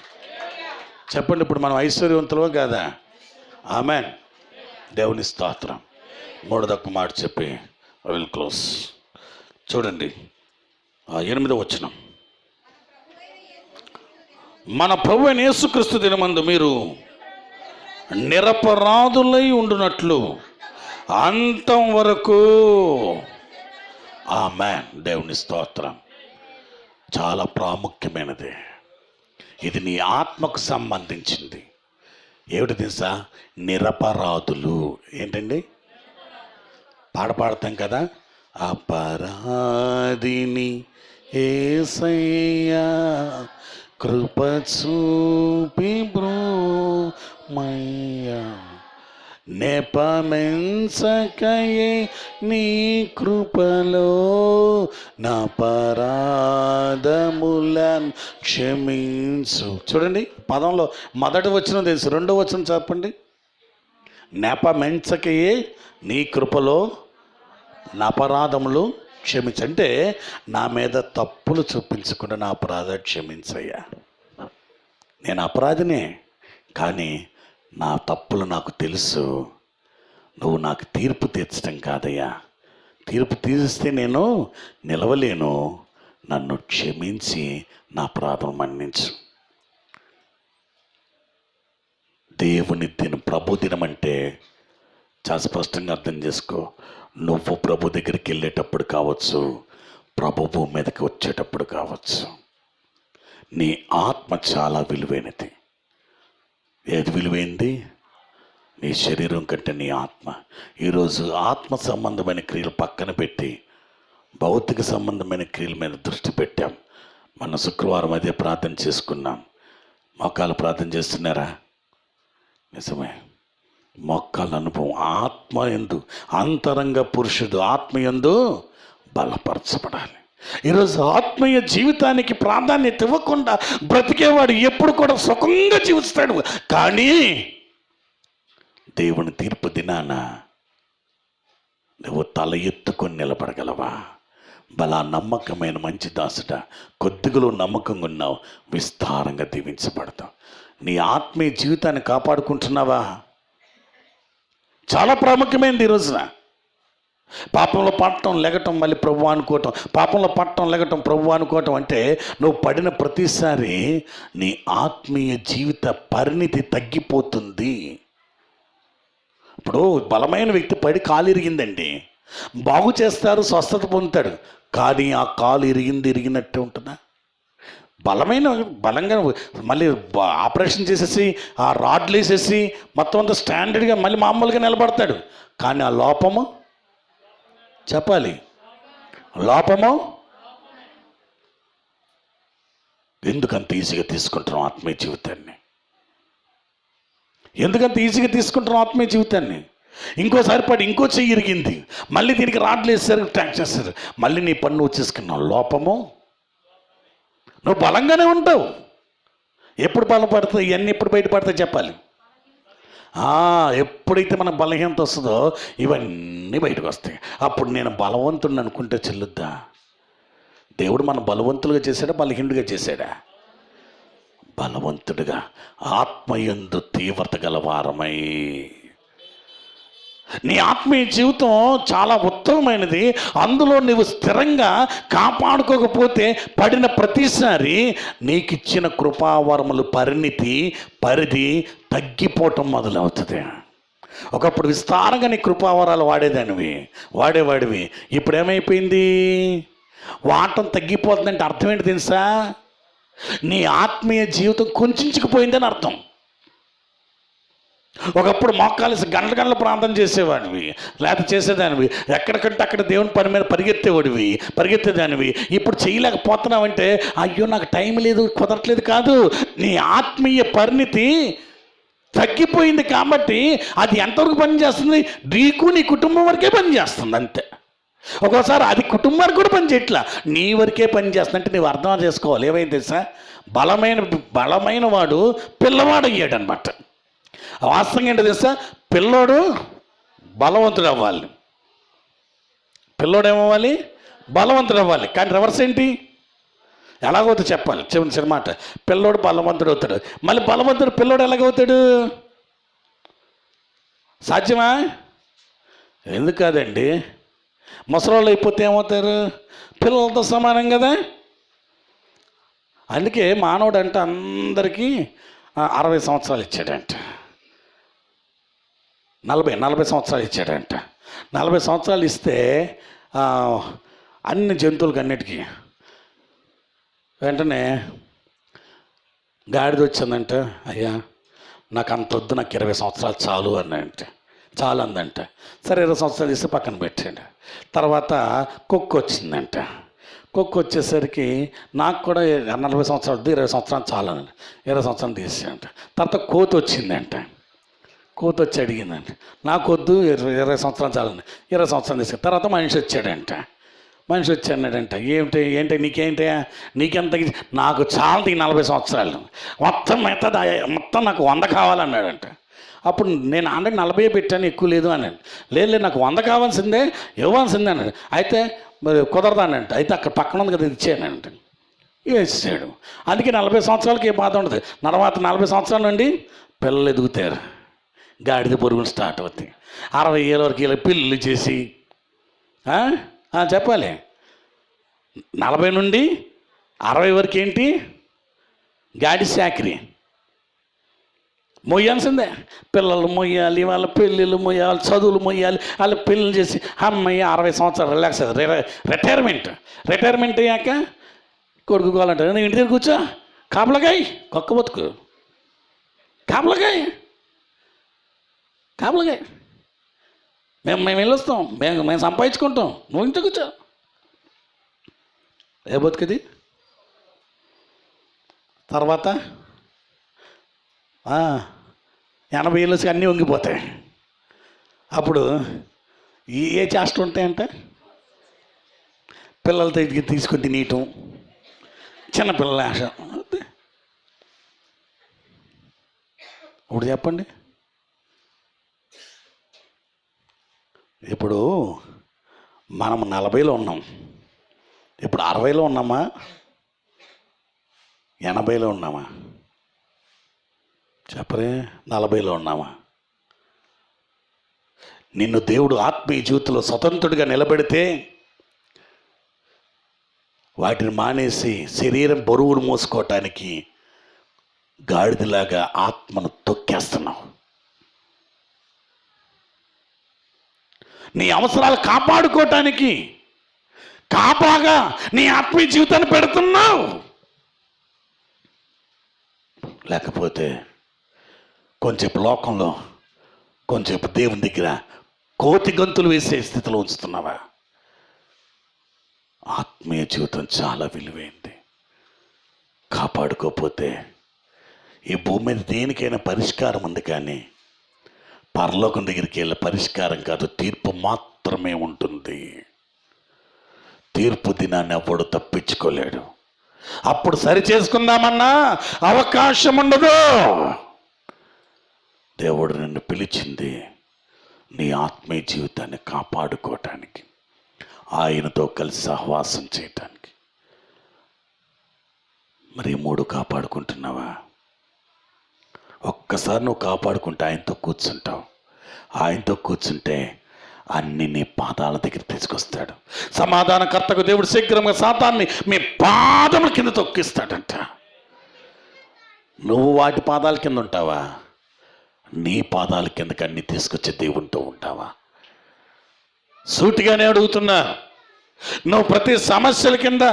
చెప్పండి, ఇప్పుడు మనం ఐశ్వర్యవంతులవో కాదా? ఆమేన్. దేవుని స్తోత్రం. మూడొక్క మాట చెప్పి ఐ విల్ క్లోజ్. చూడండి 8వ వచనం. మన ప్రభువైన యేసుక్రీస్తు దినమందు మీరు నిరపరాధులై ఉండునట్లు అంతం వరకు. ఆమేన్. దేవుని స్తోత్రం. చాలా ప్రాముఖ్యమైనది ఇది. నీ ఆత్మకు సంబంధించింది. ఏమిటి తెలుసా? నిరపరాధులు. ఏంటండి? పాడతాం కదా, అపరాధిని యేసయ్యా కృప చూపి బ్రోమయ్యా, నెపమెంచకయే నీ కృపలో నా పరాధములను క్షమించు. చూడండి, పదంలో మొదటి వచనం తెలుసు, రెండో వచనం చెప్పండి. నెపమెంచకయే నీ కృపలో నా అపరాధములు క్షమించు. అంటే నా మీద తప్పులు చూపించకుండా నా అపరాధం క్షమించయ్యా. నేను అపరాధినే, కానీ నా తప్పులు నాకు తెలుసు. నువ్వు నాకు తీర్పు తీర్చడం కాదయ్యా. తీర్పు తీరిస్తే నేను నిలవలేను. నన్ను క్షమించి నా అపరాధం మన్నించు. దేవుని దినం, ప్రభు దినం అంటే చాలా స్పష్టంగా అర్థం చేసుకో. నువ్వు ప్రభు దగ్గరికి వెళ్ళేటప్పుడు కావచ్చు, ప్రభు భూమి మీదకి వచ్చేటప్పుడు కావచ్చు, నీ ఆత్మ చాలా విలువైనది. ఏది విలువైంది? నీ శరీరం కంటే నీ ఆత్మ. ఈరోజు ఆత్మ సంబంధమైన క్రియలు పక్కన పెట్టి భౌతిక సంబంధమైన క్రియల మీద దృష్టి పెట్టాం. మన శుక్రవారం అదే ప్రార్థన చేసుకున్నాం. మోకాలు ప్రార్థన చేస్తున్నారా? నిజమే, మోకాళ్ళ అనుభవం. ఆత్మ యందు, అంతరంగ పురుషుడు ఆత్మ యందు బలపరచబడాలి. ఈరోజు ఆత్మీయ జీవితానికి ప్రాధాన్యత ఇవ్వకుండా బ్రతికేవాడు ఎప్పుడు కూడా సుఖంగా జీవిస్తాడు. కానీ దేవుని తీర్పు దినాన నువ్వు తల ఎత్తుకొని నిలబడగలవా? బలా నమ్మకమైన మంచి దాసుడా, కొద్దిగలో నమ్మకంగా ఉన్నావు, విస్తారంగా దీవించబడతావు. నీ ఆత్మీయ జీవితాన్ని కాపాడుకుంటున్నావా? చాలా ప్రాముఖ్యమైనది ఈ రోజున. పాపంలో పడటం, లెగటం, మళ్ళీ ప్రభు అనుకోవటం, పాపంలో పడటం, లెగటం, ప్రభు అనుకోవటం అంటే నువ్వు పడిన ప్రతిసారి నీ ఆత్మీయ జీవిత పరిణితి తగ్గిపోతుంది. ఇప్పుడు బలమైన వ్యక్తి పడి కాలు ఇరిగిందండి, బాగు చేస్తారు, స్వస్థత పొందుతాడు. కానీ ఆ కాలు ఇరిగినట్టే ఉంటుందా? బలంగా మళ్ళీ ఆపరేషన్ చేసేసి ఆ రాడ్లు వేసేసి మొత్తం అంతా స్టాండర్డ్గా మళ్ళీ మామూలుగా నిలబడతాడు. కానీ ఆ లోపము, చెప్పాలి, లోపము. ఎందుకంత ఈజీగా తీసుకుంటున్నాం ఆత్మీయ జీవితాన్ని? ఎందుకంత ఈజీగా తీసుకుంటున్నాం ఆత్మీయ జీవితాన్ని? ఇంకోసారి పడి ఇంకో చెయ్యి ఇరిగింది, మళ్ళీ దీనికి రాడ్లు వేస్తారు, ట్యాక్ చేస్తారు, మళ్ళీ నీ పన్ను వచ్చేసుకున్నావు. లోపము. నువ్వు బలంగానే ఉంటావు. ఎప్పుడు బలపడతావు? ఇవన్నీ ఎప్పుడు బయటపడతాయి చెప్పాలి. ఎప్పుడైతే మనకు బలహీనత వస్తుందో ఇవన్నీ బయటకు వస్తాయి. అప్పుడు నేను బలవంతుడిని అనుకుంటే చెల్లుద్దా? దేవుడు మనం బలవంతులుగా చేశాడా, బలహీనుడిగా చేశాడా? బలవంతుడిగా, ఆత్మయందు తీవ్రత గలవారమై. నీ ఆత్మీయ జీవితం చాలా ఉత్తమమైనది. అందులో నువ్వు స్థిరంగా కాపాడుకోకపోతే పడిన ప్రతిసారి నీకు ఇచ్చిన కృపావరములు పరిధి తగ్గిపోవటం మొదలవుతుంది. ఒకప్పుడు విస్తారంగా నీ కృపావరాలు వాడేవాడివి. ఇప్పుడు ఏమైపోయింది? వాడటం తగ్గిపోతుందంటే అర్థం ఏంటి తెలుసా? నీ ఆత్మీయ జీవితం కుంచుకుపోయిందని అర్థం. ఒకప్పుడు మోకాలేసి గంటల ప్రార్థన చేసేవాడివి, లేకపోతే చేసేదానివి, ఎక్కడికంటే అక్కడ దేవుని పని మీద పరిగెత్తేదానివి. ఇప్పుడు చేయలేకపోతున్నావంటే అయ్యో నాకు టైం లేదు, కుదరట్లేదు కాదు. నీ ఆత్మీయ పరిణితి తగ్గిపోయింది. కాబట్టి అది ఎంతవరకు పనిచేస్తుంది? నీకు నీ కుటుంబం వరకే పనిచేస్తుంది అంతే. ఒక్కోసారి అది కుటుంబానికి కూడా పనిచేయట్లా, నీ వరకే పనిచేస్తుంది. అంటే నువ్వు అర్థం చేసుకోవాలి. ఏమైంది తెలుసా? బలమైన వాడు పిల్లవాడు అయ్యాడు అనమాట. వాస్తవంగా ఏంటో తెలుసా? పిల్లోడు బలవంతుడు అవ్వాలి. పిల్లోడు ఏమవ్వాలి? బలవంతుడు అవ్వాలి. కానీ రివర్స్ ఏంటి? ఎలాగవుతా చెప్పాలి. చిన్న మాట. పిల్లోడు బలవంతుడు అవుతాడు, మళ్ళీ బలవంతుడు పిల్లోడు ఎలాగవుతాడు? సాధ్యమా? ఎందుకు కాదండి? ముసలోళ్ళు అయిపోతే ఏమవుతారు? పిల్లలతో సమానం కదా. అందుకే మానవుడు అంటే అందరికీ 60 సంవత్సరాలు ఇచ్చాడంట, 40 సంవత్సరాలు ఇచ్చాడంట. 40 సంవత్సరాలు ఇస్తే అన్ని జంతువులకి అన్నిటికీ వెంటనే గాడిద వచ్చిందంట. అయ్యా నాకు అంత వద్దు, నాకు 20 సంవత్సరాలు చాలు అన్నంటే, చాలు అందంట. సరే 20 సంవత్సరాలు తీసి పక్కన పెట్టాడు. తర్వాత కుక్క వచ్చిందంట. కుక్క వచ్చేసరికి నాకు కూడా 40 సంవత్సరాలు వద్దు, 20 సంవత్సరాలు చాలు అని 20 సంవత్సరాలు తీసాడంట. తర్వాత కోతి వచ్చిందంట. కోతి వచ్చి అడిగిందంట, నాకు వద్దు 20 సంవత్సరాలు చాలని 20 సంవత్సరాలు తీసుకు. తర్వాత మనిషి వచ్చాడంట. మనిషి వచ్చి అన్నాడంట, ఏంటి నీకేంటి, నీకెంత, నాకు చాలా 40 సంవత్సరాలు, మొత్తం నాకు 100 కావాలన్నాడంట. అప్పుడు నేను ఆల్రెడీ 40 పెట్టాను, ఎక్కువ లేదు అన్నాడు. లేదు నాకు 100 కావాల్సిందే, ఇవ్వాల్సిందే అన్నాడు. అయితే మరి కుదరదానంట. అయితే అక్కడ పక్కన ఉంది కదా, ఇచ్చానంట. ఇచ్చాడు. అందుకే 40 సంవత్సరాలకి ఏ బాధ ఉండదు. తర్వాత 40 సంవత్సరాల నుండి పిల్లలు ఎదుగుతారు, గాడిద పొరుగులు స్టార్ట్ అవుతాయి. 60 ఏళ్ళ వరకు ఇలా పిల్లలు చేసి చెప్పాలి. 40 నుండి 60 వరకు ఏంటి, గాడి చాకరీ మొయ్యాల్సిందే. పిల్లలు మొయ్యాలి, వాళ్ళ పెళ్ళిళ్ళు మొయ్యాలి, చదువులు మొయ్యాలి, వాళ్ళ పెళ్ళిళ్ళు చేసి అమ్మాయి 60 సంవత్సరాలు రిలాక్స్ అవుతుంది. రిటైర్మెంట్ అయ్యాక కొడుకు కావాలంటే నేను ఇంటి దగ్గర కూర్చో, కాపలకాయ కొక్క బతుకు, కాపలకాయ మేము వెళ్ళొస్తాం, మేము సంపాదించుకుంటాం, నువ్వు ఇంటికి కూర్చో. ఏ బతుకుది. తర్వాత 80 ఏళ్ళు అన్నీ వంగిపోతాయి. అప్పుడు ఏ చేష్టలు ఉంటాయంటే పిల్లలతో తీసుకొని తినేయటం, చిన్నపిల్లల ఆశ. ఇప్పుడు చెప్పండి, ఇప్పుడు మనం 40లో ఉన్నాం, ఇప్పుడు 60లో ఉన్నామా, 80లో ఉన్నామా? చెప్పరే. 40లో ఉన్నామా? నిన్ను దేవుడు ఆత్మీయ జీవితంలో స్వతంత్రుడిగా నిలబెడితే వాటిని మానేసి శరీరం బరువును మోసుకోవటానికి గాడిదలాగా ఆత్మను తొక్కేస్తున్నావు. నీ అవసరాలు కాపాడుకోవటానికి కాపాగా నీ ఆత్మీయ జీవితాన్ని పెడుతున్నావు. లేకపోతే కొంచెంసేపు లోకంలో, కొంచెంసేపు దేవుని దగ్గర కోతి గంతులు వేసే స్థితిలో ఉంచుతున్నావా? ఆత్మీయ జీవితం చాలా విలువైంది. కాపాడుకోకపోతే ఈ భూమి మీద దేనికైనా పరిష్కారం ఉంది, కానీ పరలోకం దగ్గరికి వెళ్ళే పరిష్కారం కాదు, తీర్పు మాత్రమే ఉంటుంది. తీర్పు దినాన్ని ఎవడు తప్పించుకోలేడు. అప్పుడు సరి చేసుకుందామన్నా అవకాశం ఉండదు. దేవుడు నిన్ను పిలిచింది నీ ఆత్మీయ జీవితాన్ని కాపాడుకోవటానికి, ఆయనతో కలిసి సహవాసం చేయటానికి. మరి 3 కాపాడుకుంటున్నావా? ఒక్కసారి నువ్వు కాపాడుకుంటే ఆయనతో కూర్చుంటావు. ఆయనతో కూర్చుంటే అన్ని నీ పాదాల దగ్గర తీసుకొస్తాడు. సమాధానకర్తకు దేవుడు శీఘ్రంగా సాతాన్ని మీ పాదముల కింద తొక్కిస్తాడంట. నువ్వు వాటి పాదాల కింద ఉంటావా? నీ పాదాల కిందకి అన్ని తీసుకొచ్చే దేవునితో ఉంటావా? సూటిగానే అడుగుతున్నా. నువ్వు ప్రతి సమస్యల కింద,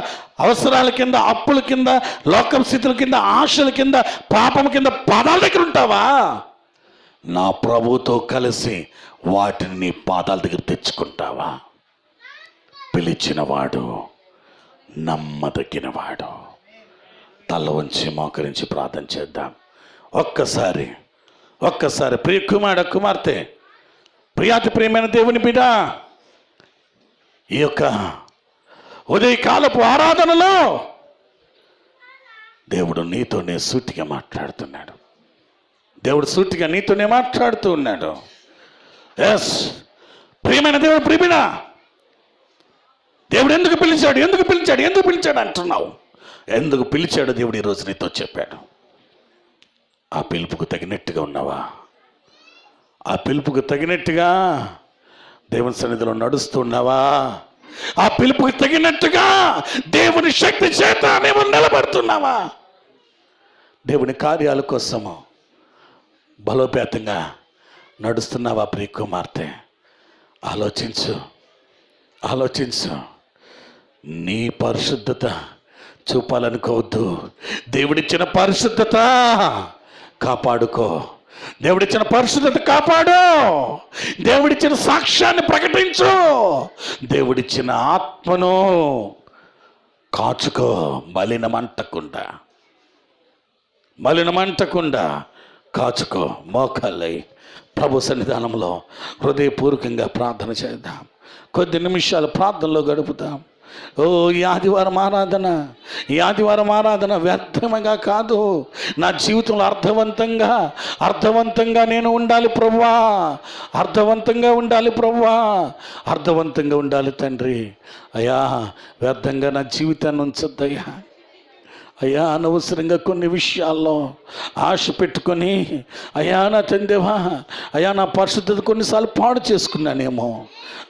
అవసరాల కింద, అప్పుల కింద, లోకం స్థితుల కింద, ఆశల కింద, పాపం కింద పాదాల దగ్గర ఉంటావా? నా ప్రభువుతో కలిసి వాటిని నీ పాదాల దగ్గర తెచ్చుకుంటావా? పిలిచినవాడు నమ్మదగినవాడు. తల వంచి మోకరించి ప్రార్థన చేద్దాం. ఒక్కసారి ప్రియ కుమారుడు, కుమార్తె, ప్రియాతి ప్రియమైన దేవుని బిడ్డ, ఈ యొక్క ఉదయకాలపు ఆరాధనలో దేవుడు నీతోనే సూటిగా మాట్లాడుతున్నాడు. దేవుడు సూటిగా నీతోనే మాట్లాడుతూ ఉన్నాడు. ఎస్, ప్రియమైన దేవుడు, ప్రియమైన దేవుడు ఎందుకు పిలిచాడు అంటున్నావు. ఎందుకు పిలిచాడు దేవుడు ఈరోజు నీతో చెప్పాడు. ఆ పిలుపుకు తగినట్టుగా ఉన్నావా? ఆ పిలుపుకు తగినట్టుగా దేవుని సన్నిధిలో నడుస్తున్నావా? ఆ పిలుపుకి తగినట్టుగా దేవుని శక్తి చేత మేము నిలబడుతున్నావా? దేవుని కార్యాల కోసము బలోపేతంగా నడుస్తున్నావా? ప్రియ కుమార్తె, ఆలోచించు. నీ పరిశుద్ధత చూపాలనుకోవద్దు. దేవుడిచ్చిన పరిశుద్ధత కాపాడుకో. దేవుడిచ్చిన పరిశుద్ధత కాపాడు, దేవుడిచ్చిన సాక్ష్యాన్ని ప్రకటించు, దేవుడిచ్చిన ఆత్మను కాచుకో. మలినమంటకుండా కాచుకో. మోకాళ్ళై ప్రభు సన్నిధానంలో హృదయపూర్వకంగా ప్రార్థన చేద్దాం. కొద్ది నిమిషాలు ప్రార్థనలో గడుపుతాం. ఈ ఆదివారం ఆరాధన వ్యర్థంగా కాదు. నా జీవితంలో అర్థవంతంగా నేను ఉండాలి ప్రభువా, అర్థవంతంగా ఉండాలి తండ్రి. అయ్యా, వ్యర్థంగా నా జీవితాన్ని ఉంచొద్దయ్యా. అయ్యా, అనవసరంగా కొన్ని విషయాల్లో ఆశ పెట్టుకొని అయ్యా నా తండ్రివా, అయ్యా నా పరిశుద్ధత కొన్నిసార్లు పాడు చేసుకున్నానేమో,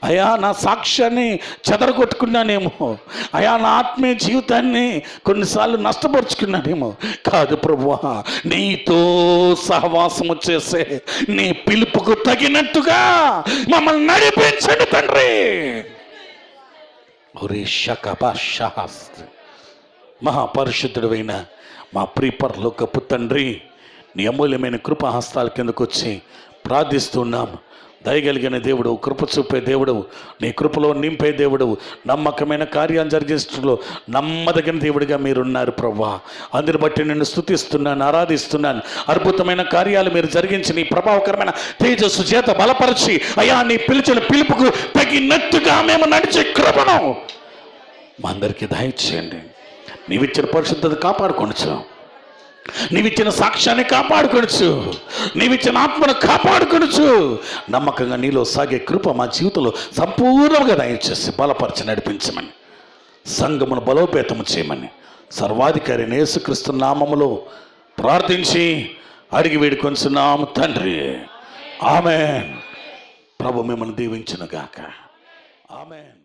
అయ్యా నా సాక్ష్యాన్ని చెదరగొట్టుకున్నానేమో, అయ్యా నా ఆత్మీయ జీవితాన్ని కొన్నిసార్లు నష్టపరుచుకున్నానేమో. కాదు ప్రభువా, నీతో సహవాసము చేసే నీ పిలుపుకు తగినట్టుగా మమ్మల్ని నడిపించండి తండ్రి. మహాపరిశుద్ధుడైన మా ప్రియపరలోకపు తండ్రి, నీ అమూల్యమైన కృపాహస్తాల కిందకు వచ్చి ప్రార్థిస్తున్నాం. దయగలిగిన దేవుడు, కృప చూపే దేవుడు, నీ కృపలో నింపే దేవుడు, నమ్మకమైన కార్యాలు జరిగించడంలో నమ్మదగిన దేవుడిగా మీరున్నారు ప్రభువా. అందుని బట్టి నిన్ను స్తుతిస్తున్నాను, ఆరాధిస్తున్నాను. అద్భుతమైన కార్యాలు మీరు జరిగించి నీ ప్రభావకరమైన తేజస్సు చేత బలపరిచి అయ్యా నీ పిలిచిన పిలుపుకు తగినట్టుగా మేము నడిచే కృపను మా అందరికీ దయచేయండి. నీవిచ్చిన పరిశుద్ధత కాపాడుకొనచ్చు, నీవిచ్చిన సాక్ష్యాన్ని కాపాడుకొనచ్చు, నీవిచ్చిన ఆత్మను కాపాడుకొనచ్చు. నమ్మకంగా నీలో సాగే కృప మా జీవితంలో సంపూర్ణంగా దయచేసి బలపరిచి నడిపించమని, సంఘమును బలోపేతము చేయమని సర్వాధికారి యేసుక్రీస్తు నామములో ప్రార్థించి అడిగి వేడుకొంచున్నాము తండ్రి. ఆమేన్. ప్రభు మిమ్మల్ని దీవించును గాక. ఆమేన్.